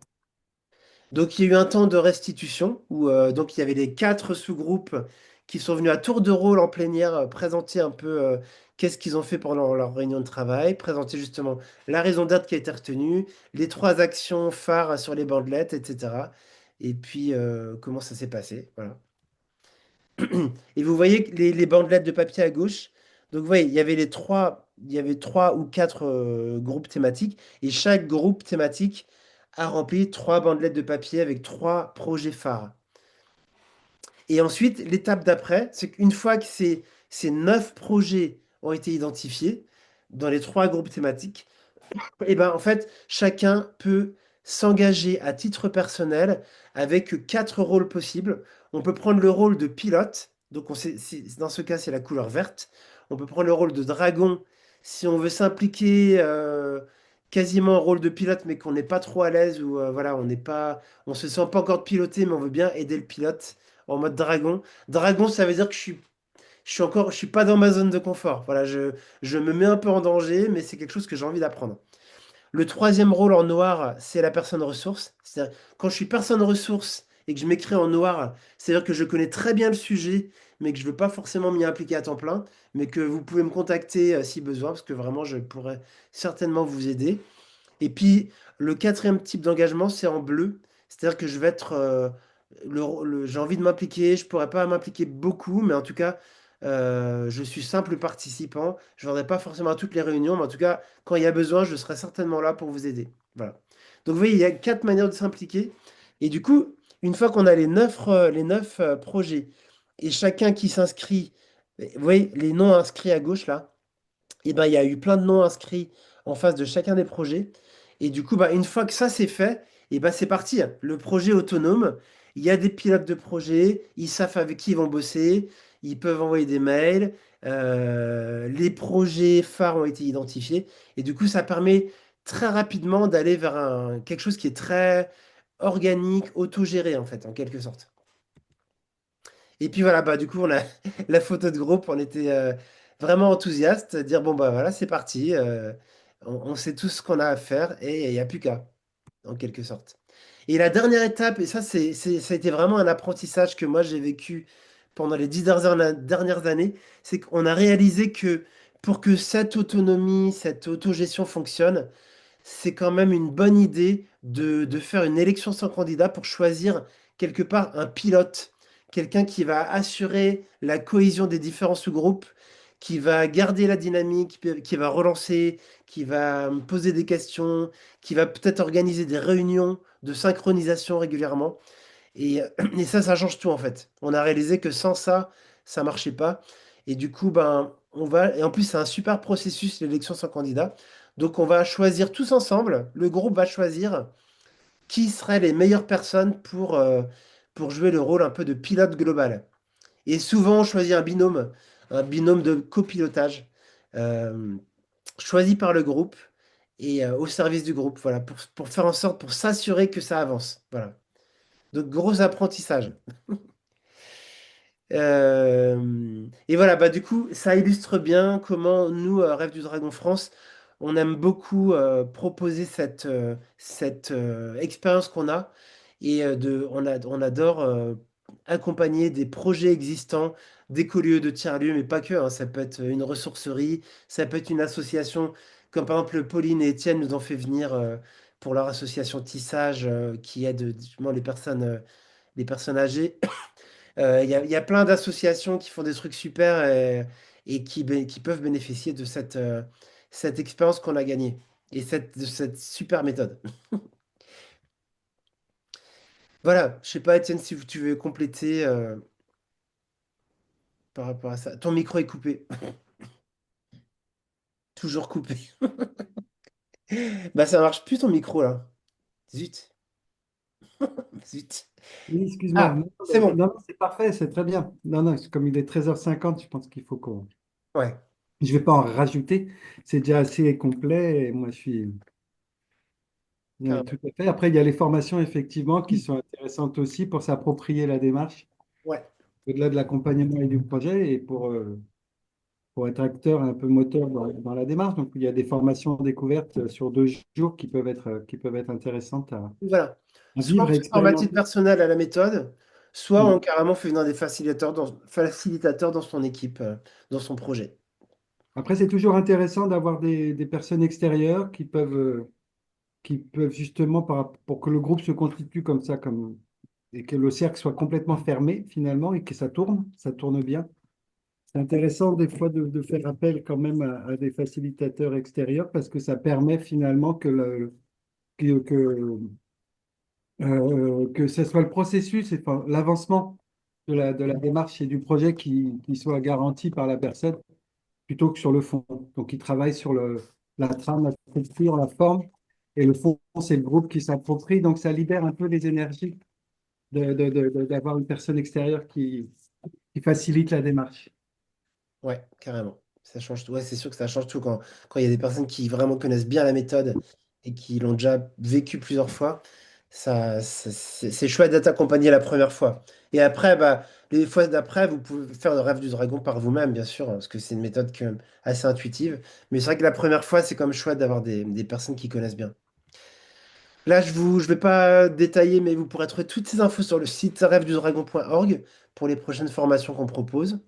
Donc il y a eu un temps de restitution où donc il y avait les 4 sous-groupes qui sont venus à tour de rôle en plénière présenter un peu qu'est-ce qu'ils ont fait pendant leur réunion de travail, présenter justement la raison d'être qui a été retenue, les 3 actions phares sur les bandelettes, etc. Et puis comment ça s'est passé. Voilà. Et vous voyez que les bandelettes de papier à gauche. Donc, vous voyez, il y avait 3 ou 4 groupes thématiques. Et chaque groupe thématique a rempli 3 bandelettes de papier avec 3 projets phares. Et ensuite, l'étape d'après, c'est qu'une fois que ces 9 projets ont été identifiés dans les 3 groupes thématiques, et ben, en fait, chacun peut s'engager à titre personnel avec 4 rôles possibles. On peut prendre le rôle de pilote, donc dans ce cas, c'est la couleur verte. On peut prendre le rôle de dragon si on veut s'impliquer quasiment en rôle de pilote, mais qu'on n'est pas trop à l'aise ou voilà, on se sent pas encore de piloter, mais on veut bien aider le pilote en mode dragon. Dragon, ça veut dire que je suis pas dans ma zone de confort. Voilà, je me mets un peu en danger, mais c'est quelque chose que j'ai envie d'apprendre. Le troisième rôle en noir, c'est la personne ressource. C'est-à-dire, quand je suis personne ressource et que je m'écris en noir, c'est-à-dire que je connais très bien le sujet, mais que je ne veux pas forcément m'y impliquer à temps plein, mais que vous pouvez me contacter si besoin, parce que vraiment, je pourrais certainement vous aider. Et puis, le quatrième type d'engagement, c'est en bleu. C'est-à-dire que je vais être... j'ai envie de m'impliquer, je pourrais pas m'impliquer beaucoup, mais en tout cas, Je suis simple participant. Je ne viendrai pas forcément à toutes les réunions, mais en tout cas, quand il y a besoin, je serai certainement là pour vous aider. Voilà. Donc, vous voyez, il y a 4 manières de s'impliquer. Et du coup, une fois qu'on a les neuf projets et chacun qui s'inscrit, vous voyez, les noms inscrits à gauche là, et ben, il y a eu plein de noms inscrits en face de chacun des projets. Et du coup, bah, une fois que ça c'est fait, et ben, c'est parti. Le projet est autonome. Il y a des pilotes de projet. Ils savent avec qui ils vont bosser. Ils peuvent envoyer des mails. Les projets phares ont été identifiés. Et du coup, ça permet très rapidement d'aller vers quelque chose qui est très organique, autogéré en fait, en quelque sorte. Et puis voilà, bah du coup, on a la photo de groupe, on était vraiment enthousiastes, dire bon bah voilà, c'est parti, on sait tout ce qu'on a à faire et il n'y a plus qu'à, en quelque sorte. Et la dernière étape, et ça, ça a été vraiment un apprentissage que moi j'ai vécu pendant les 10 dernières années, c'est qu'on a réalisé que pour que cette autonomie, cette autogestion fonctionne, c'est quand même une bonne idée de faire une élection sans candidat pour choisir quelque part un pilote, quelqu'un qui va assurer la cohésion des différents sous-groupes, qui va garder la dynamique, qui va relancer, qui va me poser des questions, qui va peut-être organiser des réunions de synchronisation régulièrement. Et ça change tout en fait. On a réalisé que sans ça, ça marchait pas. Et du coup, ben, on va. Et en plus, c'est un super processus, l'élection sans candidat. Donc, on va choisir tous ensemble. Le groupe va choisir qui seraient les meilleures personnes pour jouer le rôle un peu de pilote global. Et souvent, on choisit un binôme de copilotage, euh, choisi par le groupe et au service du groupe. Voilà, pour faire en sorte, pour s'assurer que ça avance. Voilà. Donc, gros apprentissage. Et voilà, bah du coup, ça illustre bien comment nous, Rêve du Dragon France, on aime beaucoup proposer cette expérience qu'on a et on adore accompagner des projets existants, d'écolieux de tiers-lieux, mais pas que, hein. Ça peut être une ressourcerie, ça peut être une association, comme par exemple Pauline et Étienne nous ont fait venir pour leur association Tissage qui aide justement les personnes âgées. Il y a plein d'associations qui font des trucs super et qui peuvent bénéficier de cette expérience qu'on a gagnée et de cette super méthode. Voilà, je sais pas, Étienne, si tu veux compléter par rapport à ça. Ton micro est coupé. Toujours coupé. Bah ça marche plus ton micro là. Zut. Zut. Oui, excuse-moi. Ah, Non, c'est bon. non, c'est parfait, c'est très bien. Non, non, comme il est 13h50, je pense qu'il faut qu'on. Ouais, Je vais pas en rajouter. C'est déjà assez complet et moi, je suis. carrément. Tout à fait. Après, il y a les formations, effectivement, qui sont intéressantes aussi pour s'approprier la démarche, Ouais. au-delà de l'accompagnement et du projet, et pour être acteur un peu moteur dans la démarche. Donc, il y a des formations découvertes sur 2 jours qui peuvent être intéressantes Voilà. à Soit vivre, on à se forme à titre expérimenter. personnel à la méthode, soit on Mm. carrément fait venir des facilitateurs dans son équipe, dans son projet. Après, c'est toujours intéressant d'avoir des personnes extérieures qui peuvent justement, pour que le groupe se constitue comme ça, et que le cercle soit complètement fermé finalement, et que ça tourne bien. C'est intéressant des fois de faire appel quand même à des facilitateurs extérieurs parce que ça permet finalement que ce soit le processus, et enfin, l'avancement de la démarche et du projet qui soit garanti par la personne plutôt que sur le fond. Donc, il travaille sur la trame, la structure, la forme, et le fond, c'est le groupe qui s'approprie. Donc, ça libère un peu les énergies d'avoir une personne extérieure qui facilite la démarche. Ouais, carrément. Ça change tout. Ouais, c'est sûr que ça change tout quand il y a des personnes qui vraiment connaissent bien la méthode et qui l'ont déjà vécu plusieurs fois. C'est chouette d'être accompagné la première fois. Et après, bah, les fois d'après, vous pouvez faire le rêve du dragon par vous-même, bien sûr, hein, parce que c'est une méthode quand même assez intuitive. Mais c'est vrai que la première fois, c'est comme chouette d'avoir des personnes qui connaissent bien. Là, je vais pas détailler, mais vous pourrez trouver toutes ces infos sur le site rêvedudragon.org pour les prochaines formations qu'on propose.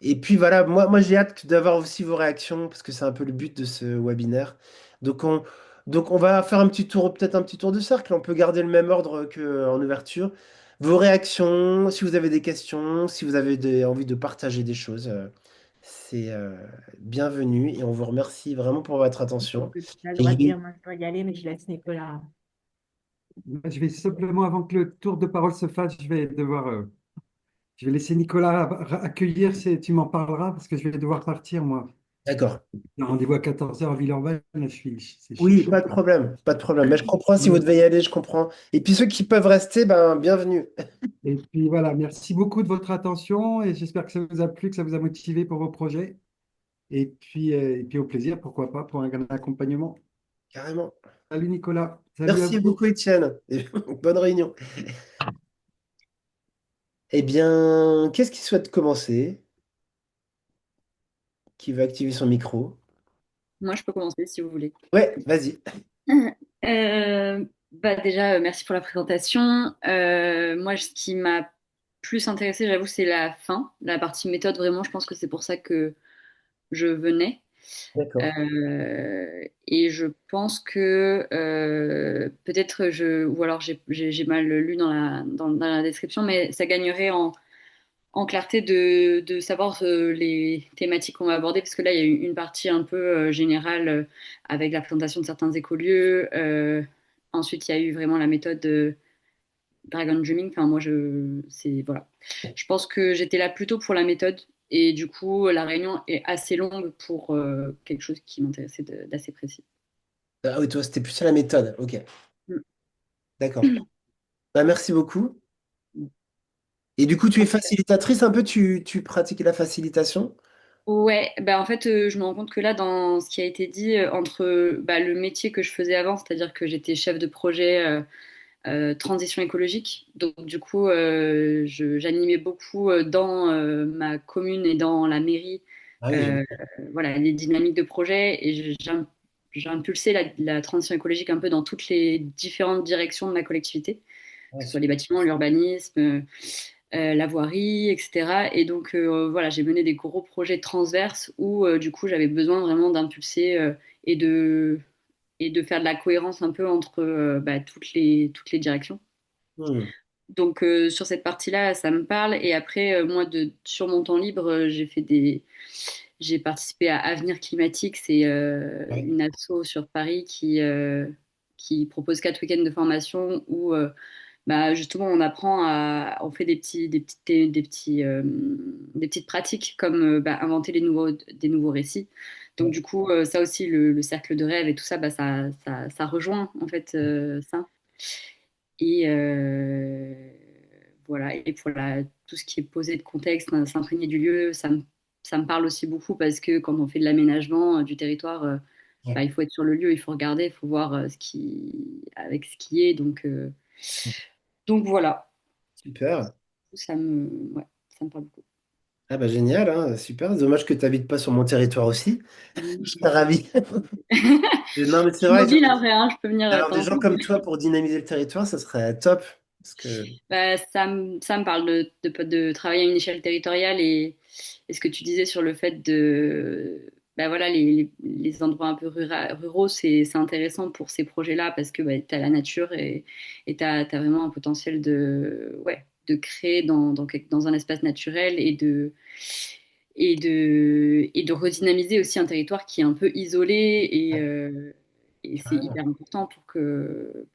Et puis voilà, moi j'ai hâte d'avoir aussi vos réactions parce que c'est un peu le but de ce webinaire. Donc on va faire un petit tour, peut-être un petit tour de cercle. On peut garder le même ordre qu'en ouverture. vos réactions, si vous avez des questions, si vous avez envie de partager des choses. C'est bienvenu et on vous remercie vraiment pour votre attention. Que tu as le Et droit de dire, moi je dois y aller, mais je laisse Nicolas. Je vais simplement, avant que le tour de parole se fasse, je vais laisser Nicolas accueillir, tu m'en parleras, parce que je vais devoir partir, moi. d'accord. J'ai un rendez-vous à 14 heures à Villeurbanne, là, je suis Oui, chaud. pas de problème, pas de problème. Mais je comprends si vous Voilà. devez y aller, je comprends. Et puis ceux qui peuvent rester, ben bienvenue. Et puis voilà, merci beaucoup de votre attention et j'espère que ça vous a plu, que ça vous a motivé pour vos projets. Et puis au plaisir, pourquoi pas, pour un accompagnement. Carrément. Salut Nicolas, salut à Merci vous. beaucoup, Étienne. Et bonne réunion. Eh bien, qu'est-ce qui souhaite commencer? Qui veut activer son micro? Moi, je peux commencer si vous voulez. Ouais, vas-y. Bah déjà, merci pour la présentation. Moi, ce qui m'a plus intéressé, j'avoue, c'est la fin, la partie méthode. Vraiment, je pense que c'est pour ça que je venais. D'accord. Et je pense que peut-être ou alors j'ai mal lu dans la description, mais ça gagnerait en clarté de savoir les thématiques qu'on va aborder, parce que là, il y a eu une partie un peu générale avec la présentation de certains écolieux. Ensuite, il y a eu vraiment la méthode Dragon Dreaming. Enfin, moi, voilà. Je pense que j'étais là plutôt pour la méthode. Et du coup, la réunion est assez longue pour quelque chose qui m'intéressait d'assez précis. Ah oui, toi, c'était plus à la méthode. Ok, Mm. d'accord. Bah, merci beaucoup. Et du coup, tu es facilitatrice un peu, tu pratiques la facilitation? Ouais, bah en fait, je me rends compte que là, dans ce qui a été dit, entre bah, le métier que je faisais avant, c'est-à-dire que j'étais chef de projet transition écologique, donc du coup, j'animais beaucoup dans ma commune et dans la mairie, Ah oui, euh, voilà, les dynamiques de projet, et j'ai impulsé la transition écologique un peu dans toutes les différentes directions de ma collectivité, que ce soit les bâtiments, l'urbanisme, la voirie, etc. Et donc, voilà, j'ai mené des gros projets transverses où, du coup, j'avais besoin vraiment d'impulser et de faire de la cohérence un peu entre bah, toutes les directions. Hmm. Donc, sur cette partie-là, ça me parle. Et après, moi, sur mon temps libre, j'ai participé à Avenir Climatique. C'est Ouais. une asso sur Paris qui propose 4 week-ends de formation où bah, justement, on fait des petites pratiques comme bah, inventer des nouveaux récits. Donc, du coup, ça aussi, le cercle de rêve et tout ça, bah, ça rejoint en fait ça. Et voilà. Et pour tout ce qui est posé de contexte, s'imprégner du lieu, ça me parle aussi beaucoup parce que quand on fait de l'aménagement du territoire, Ouais. bah, il faut être sur le lieu, il faut regarder, il faut voir avec ce qui est. Donc voilà, Super. ouais, ça me parle beaucoup. Ah bah génial, hein, super. Dommage que tu n'habites pas sur mon territoire aussi. Je Oui. serais ravi. Non, mais Je c'est suis vrai, mobile après, hein, je peux venir de d'avoir des temps en gens temps. comme toi pour dynamiser le territoire, ça serait top. Parce que, Bah, ça me parle de travailler à une échelle territoriale et ce que tu disais sur le fait bah voilà, les endroits un peu ruraux, c'est intéressant pour ces projets-là parce que bah, tu as la nature et tu as vraiment un potentiel ouais, de créer dans un espace naturel et de redynamiser aussi un territoire qui est un peu isolé et c'est carrément. hyper important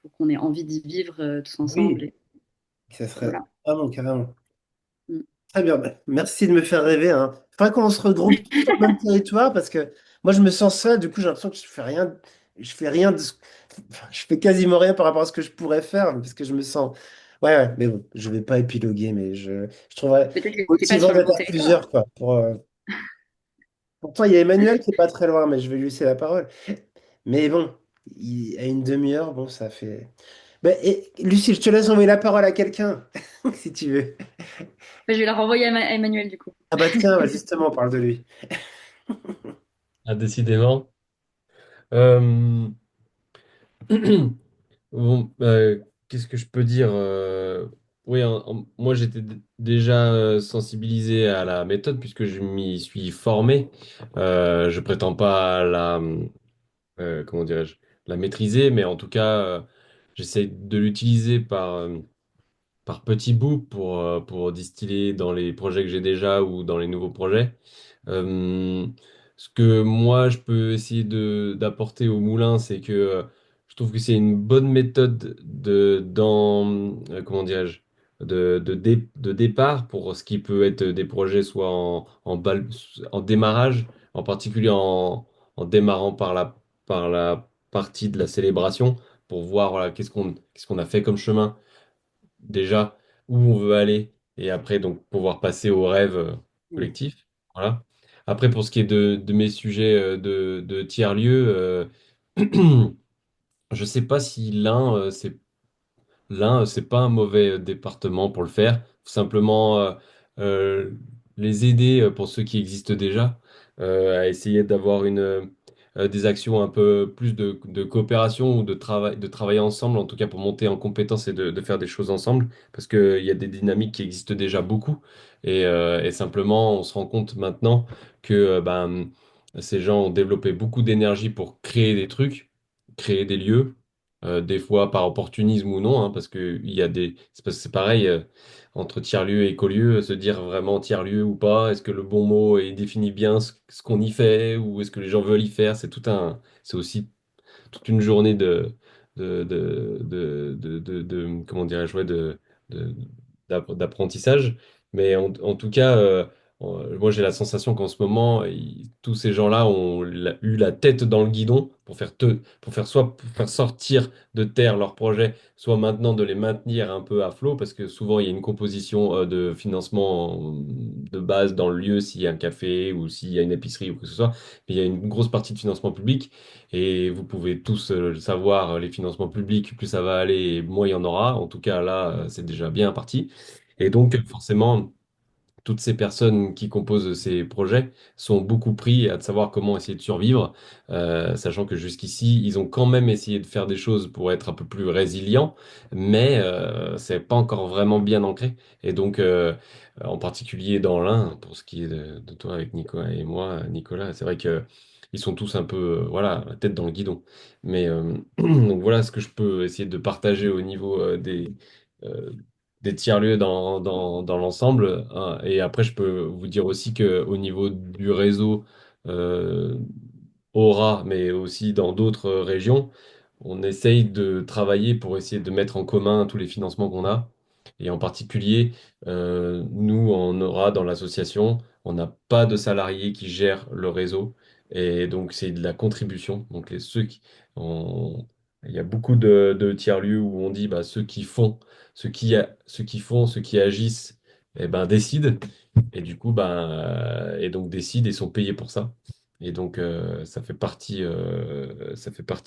pour qu'on ait envie d'y vivre tous ensemble. Oui, ça Et serait voilà. vraiment carrément. Mm. Très bien, bah, merci de me faire rêver, hein. Faudrait qu'on se regroupe tous sur le même territoire parce que moi je me sens seul, du coup j'ai l'impression que je fais rien enfin, je fais quasiment rien par rapport à ce que je pourrais faire parce que je me sens. Ouais, ouais, mais bon, je vais pas épiloguer, mais je trouverais Peut-être que t'es pas motivant sur le d'être bon à territoire. plusieurs, quoi. Pourtant, il y a Emmanuel qui est pas très loin, mais je vais lui laisser la parole. Mais bon, à une demi-heure, bon, ça fait. Ben, et, Lucie, je te laisse envoyer la parole à quelqu'un, si tu veux. Bah, je vais la renvoyer à Emmanuel du coup. Ah bah tiens, bah, justement, on parle de lui. Ah, décidément. Euh, bon, qu'est-ce que je peux dire? Oui, moi j'étais déjà sensibilisé à la méthode puisque je m'y suis formé. Je prétends pas comment dirais-je, la maîtriser, mais en tout cas, j'essaie de l'utiliser par par petits bouts pour distiller dans les projets que j'ai déjà ou dans les nouveaux projets. Euh, Ce que moi, je peux essayer d'apporter au moulin, c'est que je trouve que c'est une bonne méthode comment dirais-je, de départ pour ce qui peut être des projets soit en démarrage, en particulier en démarrant par la partie de la célébration, pour voir voilà, qu'est-ce qu'on a fait comme chemin déjà, où on veut aller, et après donc pouvoir passer au rêve Mm. collectif. Voilà. Après, pour ce qui est de mes sujets de tiers-lieux, je sais pas si l'un, c'est pas un mauvais département pour le faire. Faut simplement euh, les aider pour ceux qui existent déjà à essayer d'avoir des actions un peu plus de coopération ou de travailler ensemble, en tout cas pour monter en compétence et de faire des choses ensemble, parce qu'il y a des dynamiques qui existent déjà beaucoup. Et simplement, on se rend compte maintenant que ces gens ont développé beaucoup d'énergie pour créer des trucs, créer des lieux des fois par opportunisme ou non, hein, parce que il y a c'est pareil entre tiers-lieu et écolieu, se dire vraiment tiers-lieu ou pas, est-ce que le bon mot définit bien ce qu'on y fait ou est-ce que les gens veulent y faire, c'est aussi toute une journée comment dirais-je, ouais, de- d'apprentissage. Mais en tout cas, moi j'ai la sensation qu'en ce moment, tous ces gens-là ont eu la tête dans le guidon pour faire soit pour faire sortir de terre leurs projets, soit maintenant de les maintenir un peu à flot, parce que souvent il y a une composition de financement de base dans le lieu, s'il y a un café ou s'il y a une épicerie ou que ce soit, mais il y a une grosse partie de financement public. Et vous pouvez tous le savoir, les financements publics, plus ça va aller, moins il y en aura. En tout cas, là, c'est déjà bien parti. Et donc, forcément, toutes ces personnes qui composent ces projets sont beaucoup pris à de savoir comment essayer de survivre, sachant que jusqu'ici, ils ont quand même essayé de faire des choses pour être un peu plus résilients, mais c'est pas encore vraiment bien ancré. Et donc, en particulier dans l'Ain, pour ce qui est de toi avec Nicolas et moi, Nicolas, c'est vrai que ils sont tous un peu, voilà, la tête dans le guidon. Mais donc voilà ce que je peux essayer de partager au niveau euh, des tiers-lieux dans l'ensemble. Hein. Et après, je peux vous dire aussi qu'au niveau du réseau euh, Aura, mais aussi dans d'autres régions, on essaye de travailler pour essayer de mettre en commun tous les financements qu'on a. Et en particulier, nous, en Aura, dans l'association, on n'a pas de salariés qui gèrent le réseau. Et donc, c'est de la contribution. Donc, on- il y a beaucoup de tiers-lieux où on dit bah, ceux qui agissent, eh ben, décident. Et du coup, et donc décident et sont payés pour ça. Et donc, ça fait partie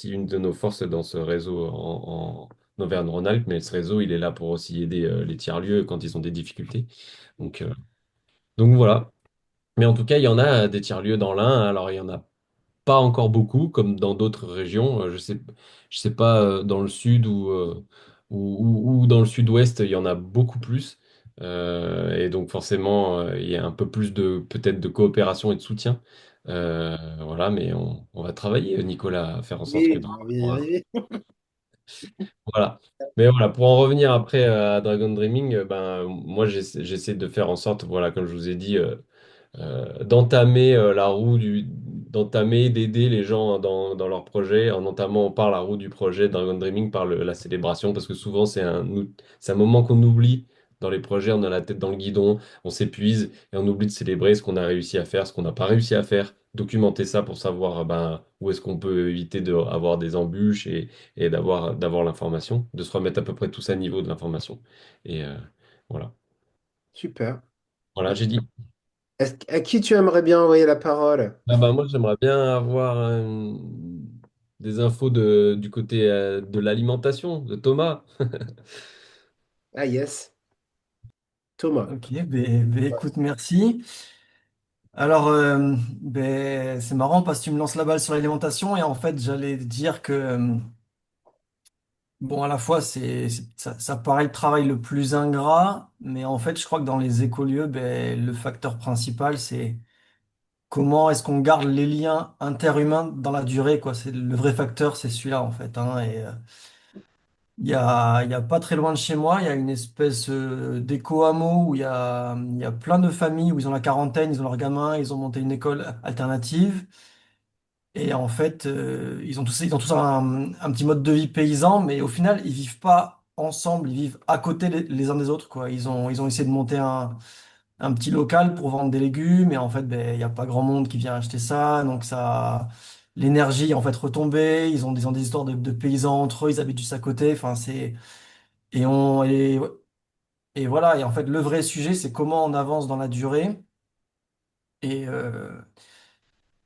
une de nos forces dans ce réseau en Auvergne-Rhône-Alpes. Mais ce réseau, il est là pour aussi aider les tiers-lieux quand ils ont des difficultés. Donc, euh, donc voilà. Mais en tout cas, il y en a des tiers-lieux dans l'Ain. Alors, il y en a pas encore beaucoup, comme dans d'autres régions. Je sais pas, dans le sud ou dans le sud-ouest, il y en a beaucoup plus. Et donc forcément, il y a un peu plus peut-être de coopération et de soutien. Voilà, mais on va travailler, Nicolas, à faire en sorte que Oui, dans... on va y arriver. Voilà. Mais voilà, pour en revenir après à Dragon Dreaming, moi j'essaie de faire en sorte, voilà, comme je vous ai dit, d'entamer d'aider les gens dans leur projet en entamant par la roue du projet Dragon Dreaming, par la célébration, parce que souvent c'est un moment qu'on oublie dans les projets, on a la tête dans le guidon, on s'épuise et on oublie de célébrer ce qu'on a réussi à faire, ce qu'on n'a pas réussi à faire, documenter ça pour savoir où est-ce qu'on peut éviter d'avoir des embûches et d'avoir l'information, de se remettre à peu près tous à niveau de l'information. Et voilà. Super. Voilà, j'ai dit. À qui tu aimerais bien envoyer la parole? Moi, j'aimerais bien avoir des infos du côté de l'alimentation, de Thomas. Ah yes, Thomas. Ok, écoute, merci. Alors, c'est marrant parce que tu me lances la balle sur l'alimentation et en fait, j'allais te dire que, bon, à la fois, ça paraît le travail le plus ingrat, mais en fait, je crois que dans les écolieux, le facteur principal, c'est comment est-ce qu'on garde les liens interhumains dans la durée, quoi. C'est le vrai facteur, c'est celui-là, en fait, hein, il y a pas très loin de chez moi, il y a une espèce d'éco-hameau où il y a plein de familles où ils ont la quarantaine, ils ont leurs gamins, ils ont monté une école alternative. Et en fait, ils ont tous un petit mode de vie paysan, mais au final, ils vivent pas ensemble, ils vivent à côté les uns des autres, quoi. Ils ont essayé de monter un petit local pour vendre des légumes, et en fait, ben, il n'y a pas grand monde qui vient acheter ça, donc ça, l'énergie est en fait retombée. Ils ont des histoires de paysans entre eux, ils habitent juste à côté. Enfin, c'est et on et voilà. Et en fait, le vrai sujet, c'est comment on avance dans la durée. Et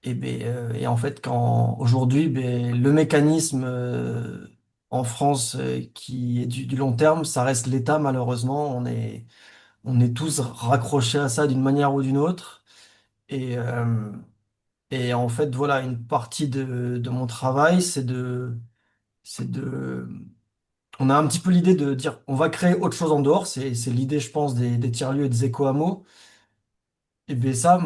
et en fait, quand aujourd'hui, ben, le mécanisme en France qui est du long terme, ça reste l'État, malheureusement. On est tous raccrochés à ça d'une manière ou d'une autre. Et, euh, et en fait, voilà, une partie de mon travail, c'est de, on a un petit peu l'idée de dire, on va créer autre chose en dehors. C'est l'idée, je pense, des tiers-lieux et des éco-hameaux. Et bien ça,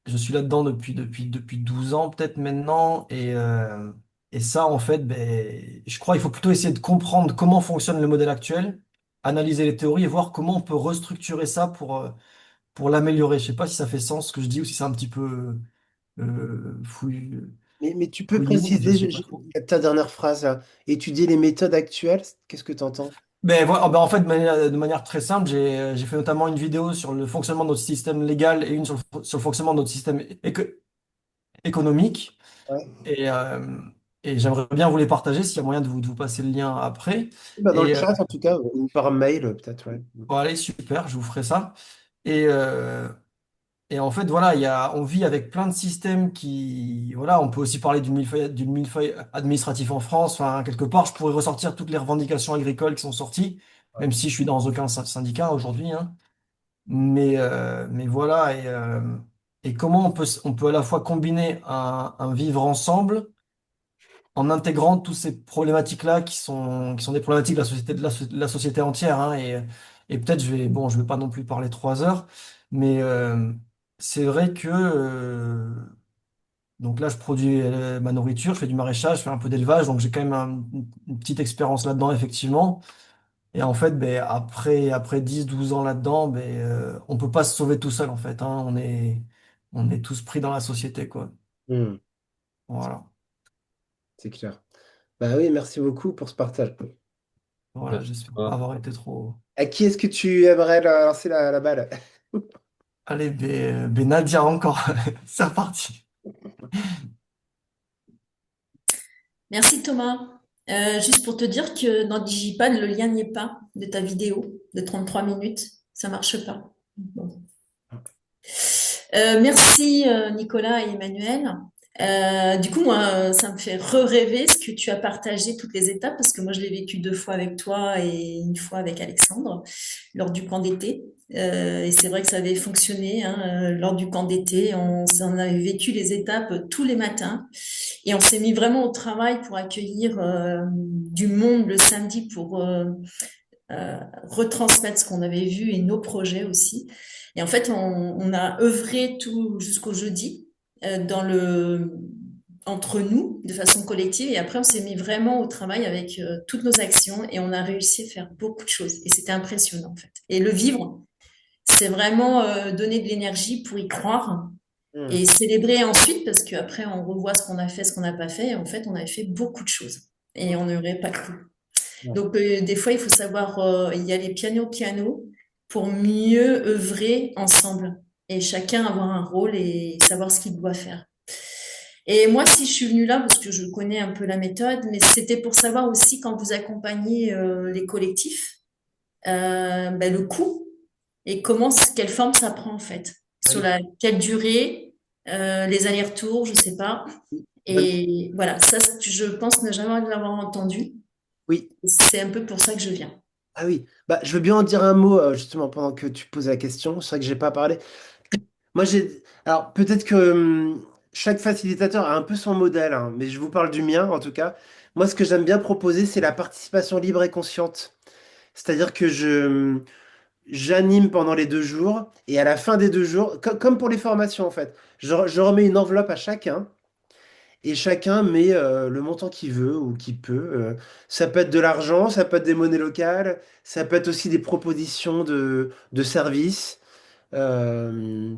je suis là-dedans depuis 12 ans peut-être maintenant. Et ça, en fait, ben, je crois qu'il faut plutôt essayer de comprendre comment fonctionne le modèle actuel, analyser les théories et voir comment on peut restructurer ça pour l'améliorer. Je sais pas si ça fait sens ce que je dis ou si c'est un petit peu Mais tu peux fouillis, mais je préciser sais pas trop. ta dernière phrase là. Étudier les méthodes actuelles, qu'est-ce que tu entends? Ben, voilà, ben, en fait, de manière très simple, j'ai fait notamment une vidéo sur le fonctionnement de notre système légal et une sur le fonctionnement de notre système économique. Ouais. Et, euh, et j'aimerais bien vous les partager s'il y a moyen de vous passer le lien après. Bah, dans le Et chat, en tout cas, ou par mail, peut-être, ouais. bon, allez, super, je vous ferai ça. Et, euh, et en fait, voilà, on vit avec plein de systèmes qui, voilà, on peut aussi parler du millefeuille administratif en France. Enfin, quelque part, je pourrais ressortir toutes les revendications agricoles qui sont sorties, Ouais. même si je suis dans aucun syndicat aujourd'hui, hein. Mais voilà, et comment on peut à la fois combiner un vivre ensemble en intégrant toutes ces problématiques-là qui sont des problématiques de la société, de la société entière, hein. Et peut-être bon, je vais pas non plus parler 3 heures, mais c'est vrai que donc là, je produis ma nourriture, je fais du maraîchage, je fais un peu d'élevage, donc j'ai quand même une petite expérience là-dedans, effectivement. Et en fait, ben, après 10 12 ans là-dedans, ben, on peut pas se sauver tout seul, en fait, hein. On est tous pris dans la société, quoi. Hmm, Voilà. c'est clair. Bah oui, merci beaucoup pour ce partage. Voilà, Merci j'espère à pas toi. avoir été trop. À qui est-ce que tu aimerais lancer la balle? Allez, ben Nadia encore. C'est reparti. Merci Thomas. Juste pour te dire que dans Digipad, le lien n'y est pas de ta vidéo de 33 minutes. Ça marche pas. Bon. Merci Nicolas et Emmanuel. Du coup, moi, ça me fait re-rêver ce que tu as partagé toutes les étapes, parce que moi, je l'ai vécu 2 fois avec toi et une fois avec Alexandre lors du camp d'été. Et c'est vrai que ça avait fonctionné, hein, lors du camp d'été. On avait vécu les étapes tous les matins et on s'est mis vraiment au travail pour accueillir du monde le samedi pour retransmettre ce qu'on avait vu et nos projets aussi. Et en fait, on a œuvré tout jusqu'au jeudi dans entre nous de façon collective et après on s'est mis vraiment au travail avec toutes nos actions et on a réussi à faire beaucoup de choses et c'était impressionnant en fait. Et le vivre, c'est vraiment donner de l'énergie pour y croire Hmm, et célébrer ensuite parce qu'après on revoit ce qu'on a fait, ce qu'on n'a pas fait et en fait on avait fait beaucoup de choses et on n'aurait pas cru. ouais. Donc, des fois, il faut savoir y aller piano pour mieux œuvrer ensemble et chacun avoir un rôle et savoir ce qu'il doit faire. Et moi, si je suis venue là, parce que je connais un peu la méthode, mais c'était pour savoir aussi quand vous accompagnez les collectifs, ben, le coût et quelle forme ça prend en fait, Ah sur oui. quelle durée, les allers-retours, je sais pas. Bonne- Et voilà, ça, je pense ne jamais l'avoir entendu. Oui. C'est un peu pour ça que je viens. Ah oui. Bah, je veux bien en dire un mot justement pendant que tu poses la question. C'est vrai que j'ai pas parlé. Moi, j'ai. Alors, peut-être que chaque facilitateur a un peu son modèle, hein, mais je vous parle du mien en tout cas. Moi, ce que j'aime bien proposer, c'est la participation libre et consciente. C'est-à-dire que j'anime pendant les 2 jours et à la fin des 2 jours, comme pour les formations en fait, je remets une enveloppe à chacun et chacun met le montant qu'il veut ou qu'il peut. Ça peut être de l'argent, ça peut être des monnaies locales, ça peut être aussi des propositions de services. Euh,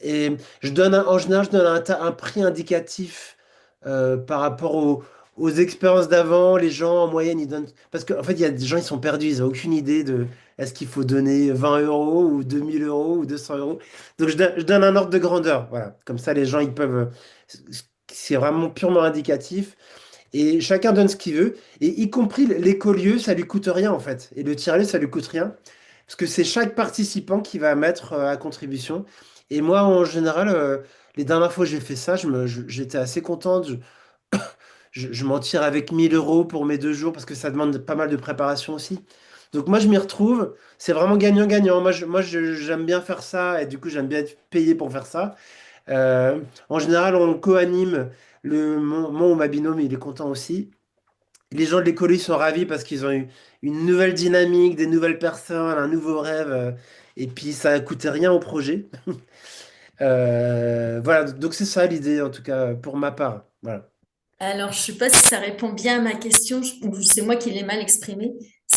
et en général, je donne un prix indicatif par rapport aux expériences d'avant. Les gens, en moyenne, ils donnent. Parce qu'en fait, il y a des gens, ils sont perdus, ils n'ont aucune idée de est-ce qu'il faut donner 20 euros ou 2000 euros ou 200 euros. Donc, je donne un ordre de grandeur. Voilà. Comme ça, les gens, ils peuvent. C'est vraiment purement indicatif. Et chacun donne ce qu'il veut. Et y compris l'écolieu, ça lui coûte rien, en fait. Et le tiers-lieu, ça lui coûte rien. Parce que c'est chaque participant qui va mettre à contribution. Et moi, en général, les dernières fois que j'ai fait ça, j'étais assez contente. Je m'en tire avec 1000 euros pour mes 2 jours parce que ça demande pas mal de préparation aussi. Donc moi, je m'y retrouve. C'est vraiment gagnant-gagnant. J'aime bien faire ça et du coup, j'aime bien être payé pour faire ça. En général, on co-anime mon ou ma binôme, il est content aussi. Les gens de l'école, ils sont ravis parce qu'ils ont eu une nouvelle dynamique, des nouvelles personnes, un nouveau rêve. Et puis, ça ne coûtait rien au projet. Voilà, donc c'est ça l'idée, en tout cas, pour ma part. Voilà. Alors, je ne sais pas si ça répond bien à ma question, ou c'est moi qui l'ai mal exprimé.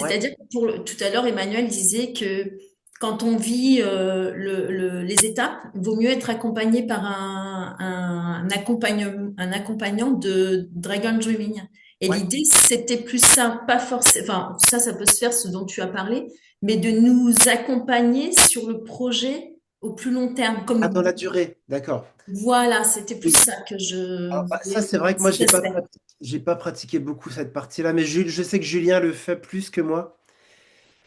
Ouais. C'est-à-dire que tout à l'heure, Emmanuel disait que quand on vit les étapes, il vaut mieux être accompagné par un accompagnant de Dragon Dreaming. Et Ouais. l'idée, c'était plus ça, pas forcément, enfin, ça peut se faire, ce dont tu as parlé, mais de nous accompagner sur le projet au plus long terme. Ah, dans Comme, la durée, d'accord. voilà, c'était plus Oui. ça que je Alors, bah, ça, voulais, c'est vrai que moi, cet aspect. j'ai pas pratiqué beaucoup cette partie-là, mais je sais que Julien le fait plus que moi.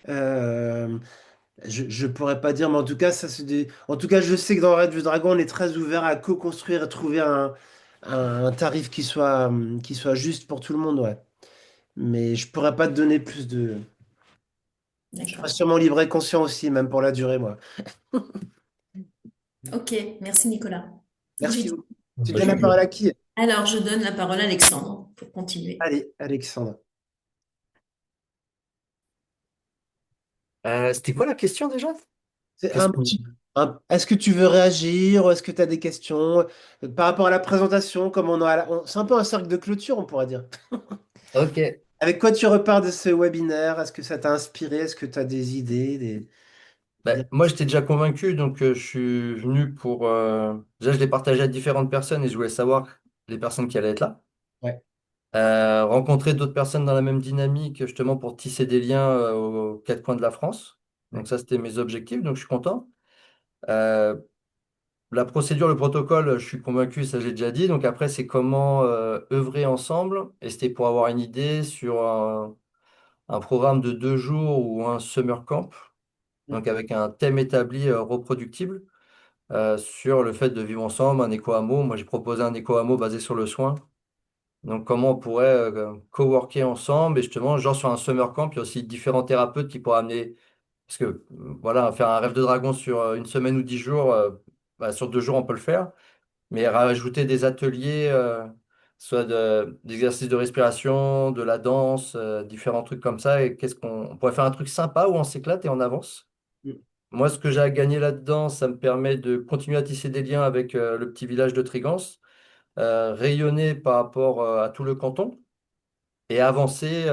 Euh, je pourrais pas dire, mais en tout cas, ça, en tout cas, je sais que dans Red Bull Dragon, on est très ouvert à co-construire et trouver un tarif qui soit juste pour tout le monde, ouais. Mais je pourrais pas te donner plus de. Je serai D'accord. sûrement libre et conscient aussi, même pour la durée, moi. Ok, merci Nicolas. Merci J'ai- beaucoup. Tu Bah, donnes la parole à qui? Alors, je donne la parole à Alexandre pour continuer. Allez, Alexandre. C'était quoi la question déjà? C'est Qu'est-ce un qu'on... petit. Est-ce que tu veux réagir? Est-ce que tu as des questions par rapport à la présentation? Comme c'est un peu un cercle de clôture, on pourrait dire. Ok. Avec quoi tu repars de ce webinaire? Est-ce que ça t'a inspiré? Est-ce que tu as des idées? Moi, j'étais déjà convaincu, donc je suis venu pour... Déjà, je l'ai partagé à différentes personnes et je voulais savoir les personnes qui allaient être là. Ouais. Rencontrer d'autres personnes dans la même dynamique, justement, pour tisser des liens aux quatre coins de la France. Donc Ouais. ça, c'était mes objectifs, donc je suis content. Euh, la procédure, le protocole, je suis convaincu, ça j'ai déjà dit. Donc après, c'est comment œuvrer ensemble. Et c'était pour avoir une idée sur un programme de 2 jours ou un summer camp, Mm. donc avec un thème établi reproductible sur le fait de vivre ensemble, un éco-hameau. Moi, j'ai proposé un éco-hameau basé sur le soin. Donc, comment on pourrait coworker ensemble et justement, genre sur un summer camp, il y a aussi différents thérapeutes qui pourraient amener, parce que voilà, faire un rêve de dragon sur une semaine ou 10 jours, sur 2 jours, on peut le faire, mais rajouter des ateliers, soit d'exercices de respiration, de la danse, différents trucs comme ça, et on pourrait faire un truc sympa où on s'éclate et on avance. Mm. Moi, ce que j'ai à gagner là-dedans, ça me permet de continuer à tisser des liens avec le petit village de Trigance, rayonner par rapport à tout le canton et avancer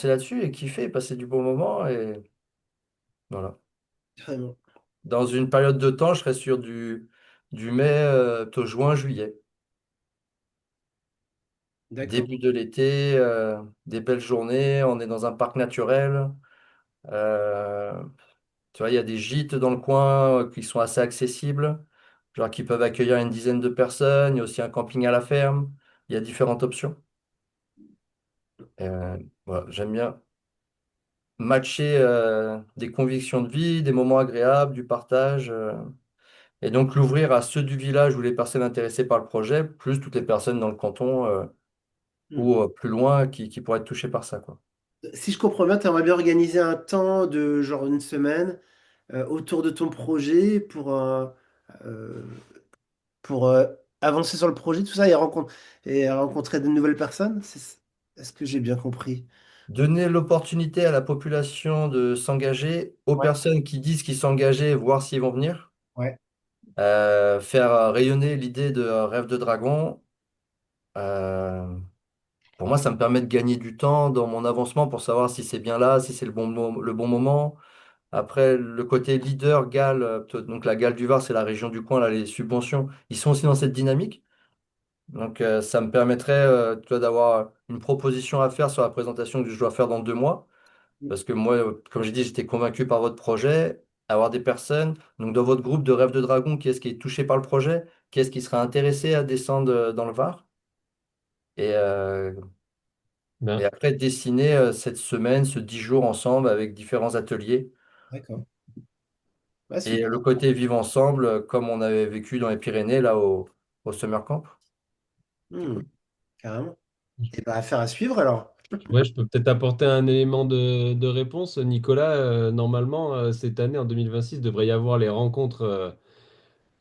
là-dessus et kiffer, passer du bon moment. Et voilà. Vraiment. Dans une période de temps, je serai sur du mai, plutôt juin, juillet. D'accord. Début de l'été, des belles journées, on est dans un parc naturel. Euh, Tu vois, il y a des gîtes dans le coin qui sont assez accessibles, genre qui peuvent accueillir une dizaine de personnes. Il y a aussi un camping à la ferme. Il y a différentes options. Euh, voilà, j'aime bien matcher des convictions de vie, des moments agréables, du partage, et donc l'ouvrir à ceux du village ou les personnes intéressées par le projet, plus toutes les personnes dans le canton Mm. ou plus loin qui pourraient être touchées par ça, quoi. Si je comprends bien, tu aimerais bien organiser un temps de genre une semaine autour de ton projet euh, pour avancer sur le projet, tout ça, et rencontrer de nouvelles personnes. Est-ce que j'ai bien compris? Donner l'opportunité à la population de s'engager, aux Ouais. personnes qui disent qu'ils s'engager, voir s'ils vont venir. Ouais. Faire rayonner l'idée de rêve de dragon. euh, pour moi, ça me permet de gagner du temps dans mon avancement pour savoir si c'est bien là, si c'est le bon moment. Après, le côté leader, Galles, donc la Galles du Var, c'est la région du coin, là, les subventions, ils sont aussi dans cette dynamique. Donc, ça me permettrait, tu vois, d'avoir une proposition à faire sur la présentation que je dois faire dans 2 mois. Parce que moi, comme j'ai dit, j'étais convaincu par votre projet. Avoir des personnes, donc dans votre groupe de Rêve de Dragon, qui est-ce qui est touché par le projet? Qui est-ce qui sera intéressé à descendre dans le Var? Et, euh, et Ben, après, dessiner cette semaine, ce 10 jours ensemble avec différents ateliers. D'accord. Ouais, Et super. le côté vivre ensemble, comme on avait vécu dans les Pyrénées, là, au Summer Camp. Hmm, carrément. Et bah, affaire à suivre alors. ouais, je peux peut-être apporter un élément de réponse. Nicolas, normalement, cette année, en 2026, devrait y avoir les rencontres,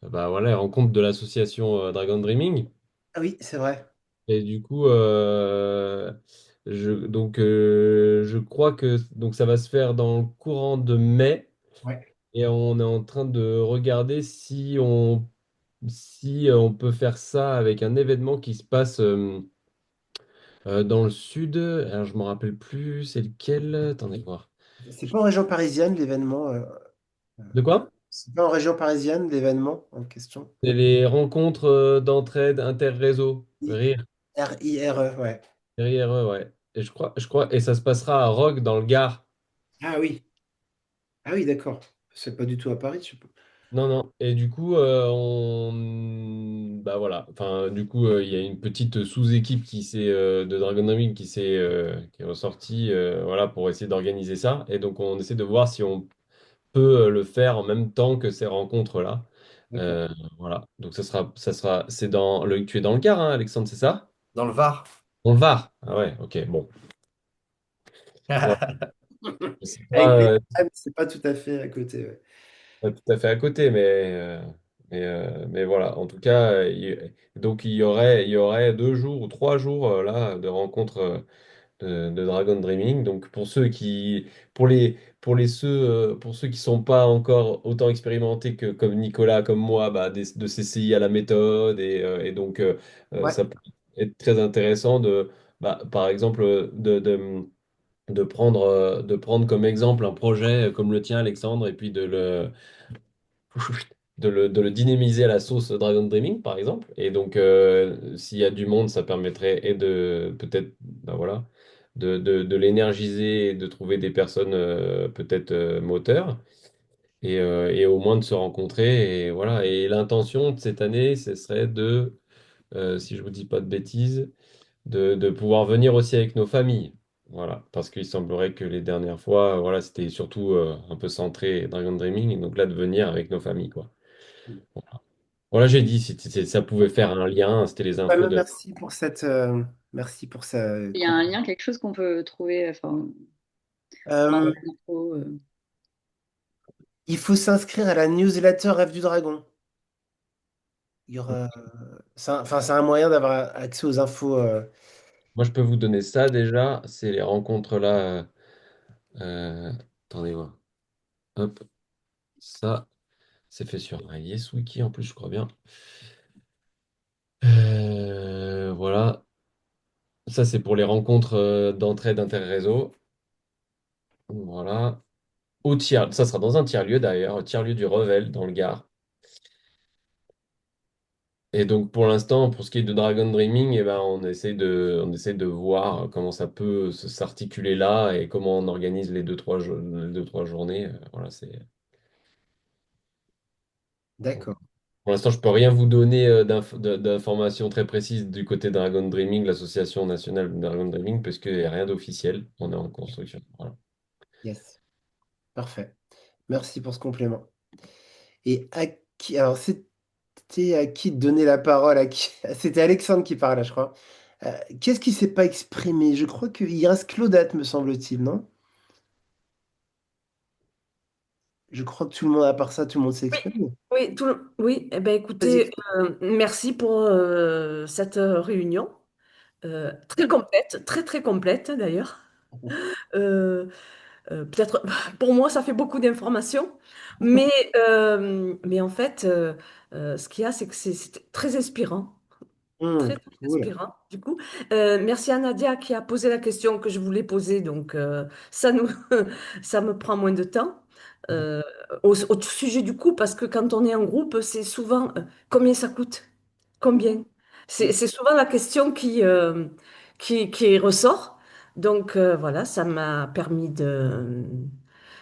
bah, voilà, les rencontres de l'association Dragon Dreaming. Ah oui, c'est vrai. Et du coup, je crois que donc ça va se faire dans le courant de mai. Ouais. Et on est en train de regarder si on peut faire ça avec un événement qui se passe dans le sud. Alors, je me rappelle plus, c'est lequel? Attendez voir. C'est pas en région parisienne l'événement. Euh, De quoi? c'est pas en région parisienne l'événement en question. C'est les rencontres d'entraide interréseau. Rire, RIRE, ouais. RIRE, ouais. Et et ça se passera à Rogue dans le Gard. Ah oui. Ah oui, d'accord. C'est pas du tout à Paris, je sais pas. Non, non. Et du coup, bah voilà. Enfin, du coup, il y a une petite sous-équipe de Dragon Dreaming qui est ressortie, voilà, pour essayer d'organiser ça. Et donc, on essaie de voir si on peut le faire en même temps que ces rencontres-là. D'accord. Euh, voilà. Donc, tu es dans le Gard, hein, Alexandre, c'est ça? Dans le Var. Dans le Var. Ah ouais, ok, bon. Voilà. C'est Avec pas, les c'est pas tout à fait à côté. Ouais. pas tout à fait à côté, mais voilà. En tout cas, donc il y aurait 2 jours ou 3 jours là de rencontres de Dragon Dreaming. Donc pour ceux qui sont pas encore autant expérimentés que comme Nicolas, comme moi, bah, de s'essayer à la méthode et donc Ouais, ça peut être très intéressant bah, par exemple, de prendre comme exemple un projet comme le tien, Alexandre, et puis de le dynamiser à la sauce Dragon Dreaming, par exemple. Et donc, s'il y a du monde, ça permettrait et de peut-être, bah voilà, de l'énergiser et de trouver des personnes peut-être moteurs. Et au moins de se rencontrer. Et voilà. Et l'intention de cette année, ce serait si je vous dis pas de bêtises, de pouvoir venir aussi avec nos familles. Voilà, parce qu'il semblerait que les dernières fois, voilà, c'était surtout un peu centré Dragon Dreaming, et donc là, de venir avec nos familles, quoi. Voilà, j'ai dit, si ça pouvait faire un lien, c'était les ouais, infos de... merci pour merci pour ça. Il y a un lien, quelque chose qu'on peut trouver, enfin, dans Euh, les infos. il faut s'inscrire à la newsletter Rêve du Dragon. Il y aura, enfin, c'est un moyen d'avoir accès aux infos. Moi, je peux vous donner ça déjà, c'est les rencontres là. euh, attendez voir. Hop, ça, c'est fait sur un Yes Wiki en plus, je crois bien. Voilà, ça c'est pour les rencontres d'entraide interréseau. Voilà. Ça sera dans un tiers-lieu d'ailleurs, un tiers-lieu du Revel dans le Gard. Et donc pour l'instant, pour ce qui est de Dragon Dreaming, eh ben, on essaie de voir comment ça peut s'articuler là et comment on organise les deux, trois journées. Voilà, D'accord. pour l'instant, je peux rien vous donner d'informations très précises du côté Dragon Dreaming, l'association nationale de Dragon Dreaming, parce qu'il n'y a rien d'officiel. On est en construction. Voilà. Yes. Parfait. Merci pour ce complément. Et à qui, alors c'était à qui de donner la parole à qui? C'était Alexandre qui parlait, je crois. Qu'est-ce qui s'est pas exprimé? Je crois qu'il reste Claudette, me semble-t-il, non? Je crois que tout le monde, à part ça, tout le monde s'est Oui, exprimé. oui, oui. Eh ben, Vas-y. écoutez, merci pour cette réunion. Très complète, très très complète d'ailleurs. Euh, peut-être, pour moi, ça fait beaucoup d'informations, mais en fait, ce qu'il y a, c'est que c'est très inspirant. Très, très Cool. inspirant. Du coup, merci à Nadia qui a posé la question que je voulais poser. Donc, ça nous, ça me prend moins de temps. Euh, au sujet du coût, parce que quand on est en groupe, c'est souvent combien ça coûte? Combien? C'est souvent la question qui ressort. Donc, voilà, ça m'a permis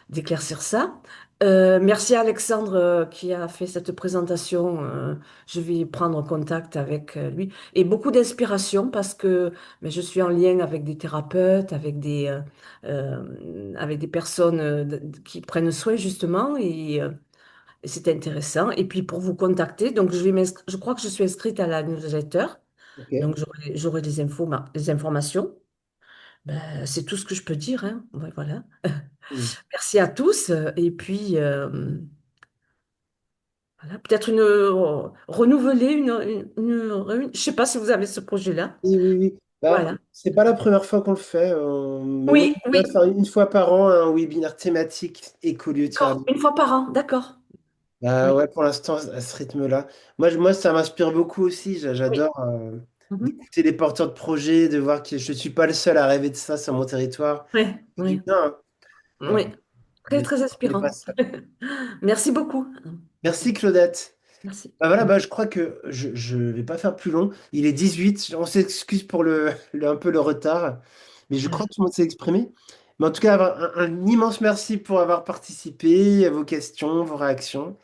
d'éclaircir ça. Merci à Alexandre qui a fait cette présentation. Je vais prendre contact avec lui. Et beaucoup d'inspiration parce que mais je suis en lien avec des thérapeutes, avec des personnes qui prennent soin justement. Et c'est intéressant. Et puis pour vous contacter, donc je crois que je suis inscrite à la newsletter. Ok. Donc j'aurai des infos, des informations. Ben, c'est tout ce que je peux dire, hein. Ouais, voilà. Hmm. Merci à tous. Et puis, voilà, peut-être renouveler je sais pas si vous avez ce projet-là. Oui, oui, oui. Bah, Voilà. c'est pas la première fois qu'on le fait, mais moi, Oui, je vais oui. faire une fois par an un webinaire thématique D'accord. écolieu-thérapie. Une fois par an. D'accord. Bah Oui, ouais, pour l'instant, à ce rythme-là. Moi, ça m'inspire beaucoup aussi. oui. J'adore Mhm. d'écouter les porteurs de projets, de voir que je suis pas le seul à rêver de ça sur mon territoire. Oui, C'est du oui, bien, hein. Euh, oui. Très, très on n'est pas inspirant. seul. Merci beaucoup. Merci Claudette. Merci. Bah voilà, bah je crois que je vais pas faire plus long. Il est 18. On s'excuse pour un peu le retard, mais je crois que tout le monde s'est exprimé. Mais en tout cas, un immense merci pour avoir participé, vos questions, vos réactions.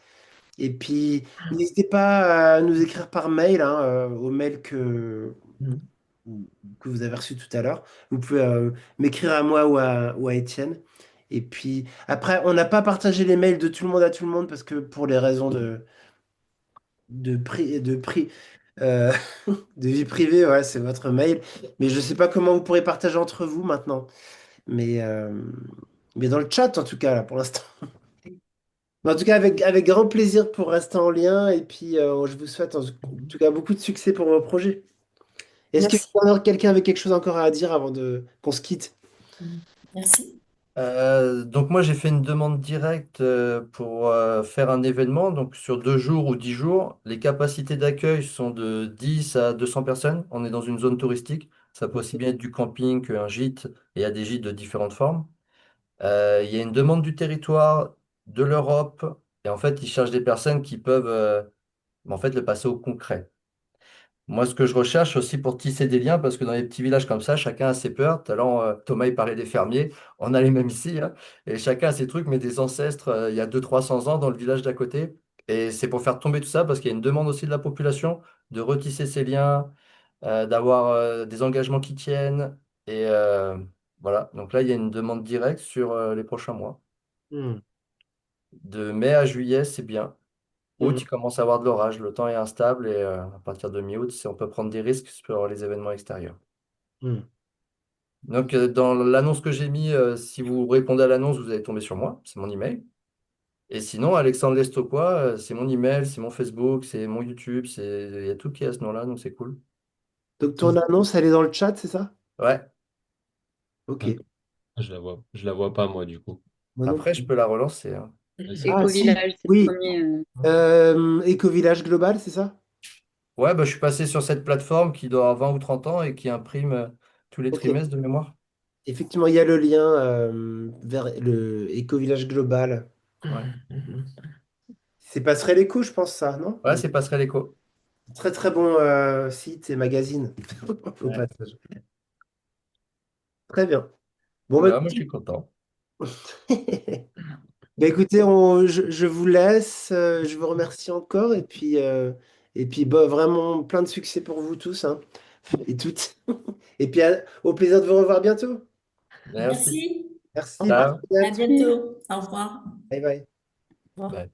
Et puis, n'hésitez pas à nous écrire par mail, hein, au mail Mhm. que vous avez reçu tout à l'heure. Vous pouvez m'écrire à moi ou à Étienne. Et puis, après, on n'a pas partagé les mails de tout le monde à tout le monde parce que pour les raisons de prix, euh, de vie privée, ouais, c'est votre mail. Mais je ne sais pas comment vous pourrez partager entre vous maintenant. Mais, euh, mais dans le chat, en tout cas, là, pour l'instant. Mais en tout cas, avec grand plaisir pour rester en lien. Et puis, je vous souhaite en tout cas beaucoup de succès pour vos projets. Est-ce que Merci. quelqu'un avait quelque chose encore à dire avant de qu'on se quitte? Mhm. Merci. Donc moi j'ai fait une demande directe pour faire un événement. Donc sur 2 jours ou 10 jours, les capacités d'accueil sont de 10 à 200 personnes. On est dans une zone touristique. Ça peut aussi bien être du camping qu'un gîte. Et il y a des gîtes de différentes formes. Il y a une demande du territoire, de l'Europe. Et en fait, ils cherchent des personnes qui peuvent en fait, le passer au concret. Moi, ce que je recherche aussi pour tisser des liens, parce que dans les petits villages comme ça, chacun a ses peurs. Tout à l'heure, Thomas, il parlait des fermiers. On a les mêmes ici, hein. Et chacun a ses trucs, mais des ancêtres, il y a 200-300 ans dans le village d'à côté. Et c'est pour faire tomber tout ça, parce qu'il y a une demande aussi de la population de retisser ces liens, d'avoir des engagements qui tiennent. Et voilà. Donc là, il y a une demande directe sur les prochains mois. Hmm, De mai à juillet, c'est bien. hmm, Août, il commence à avoir de l'orage, le temps est instable et à partir de mi-août, on peut prendre des risques sur les événements extérieurs. hmm. Donc, dans l'annonce que j'ai mis, si vous répondez à l'annonce, vous allez tomber sur moi, c'est mon email. Et sinon, Alexandre Lestoquois, c'est mon email, c'est mon Facebook, c'est mon YouTube, il y a tout qui est à ce nom-là, donc c'est cool. Donc ton annonce, elle est dans le chat, c'est ça? Ouais, Ok. Ok. Je la vois pas, moi, du coup. Moi non après, je plus. peux la relancer, hein. Vas-y. Ah si, Éco-village, c'est le oui. premier. Éco-village global, c'est ça? Ouais, bah, je suis passé sur cette plateforme qui doit avoir 20 ou 30 ans et qui imprime tous les Ok. trimestres de mémoire. Effectivement, il y a le lien vers le éco-village global. Ouais, Mhm. C'est Passerelle Éco, je pense, ça, non? ouais, c'est Passerelle Eco. Très très bon site et magazine, au Ouais. passage. Très bien. Bon, bah, Bah, moi, je suis content. bah, écoutez, je vous laisse. Je vous remercie encore. Et puis bah, vraiment plein de succès pour vous tous, hein, et toutes. Et puis au plaisir de vous revoir bientôt. Merci. Merci. Merci. Au revoir. Ciao. À Bye bientôt. Au revoir. bye. Au revoir. Bye.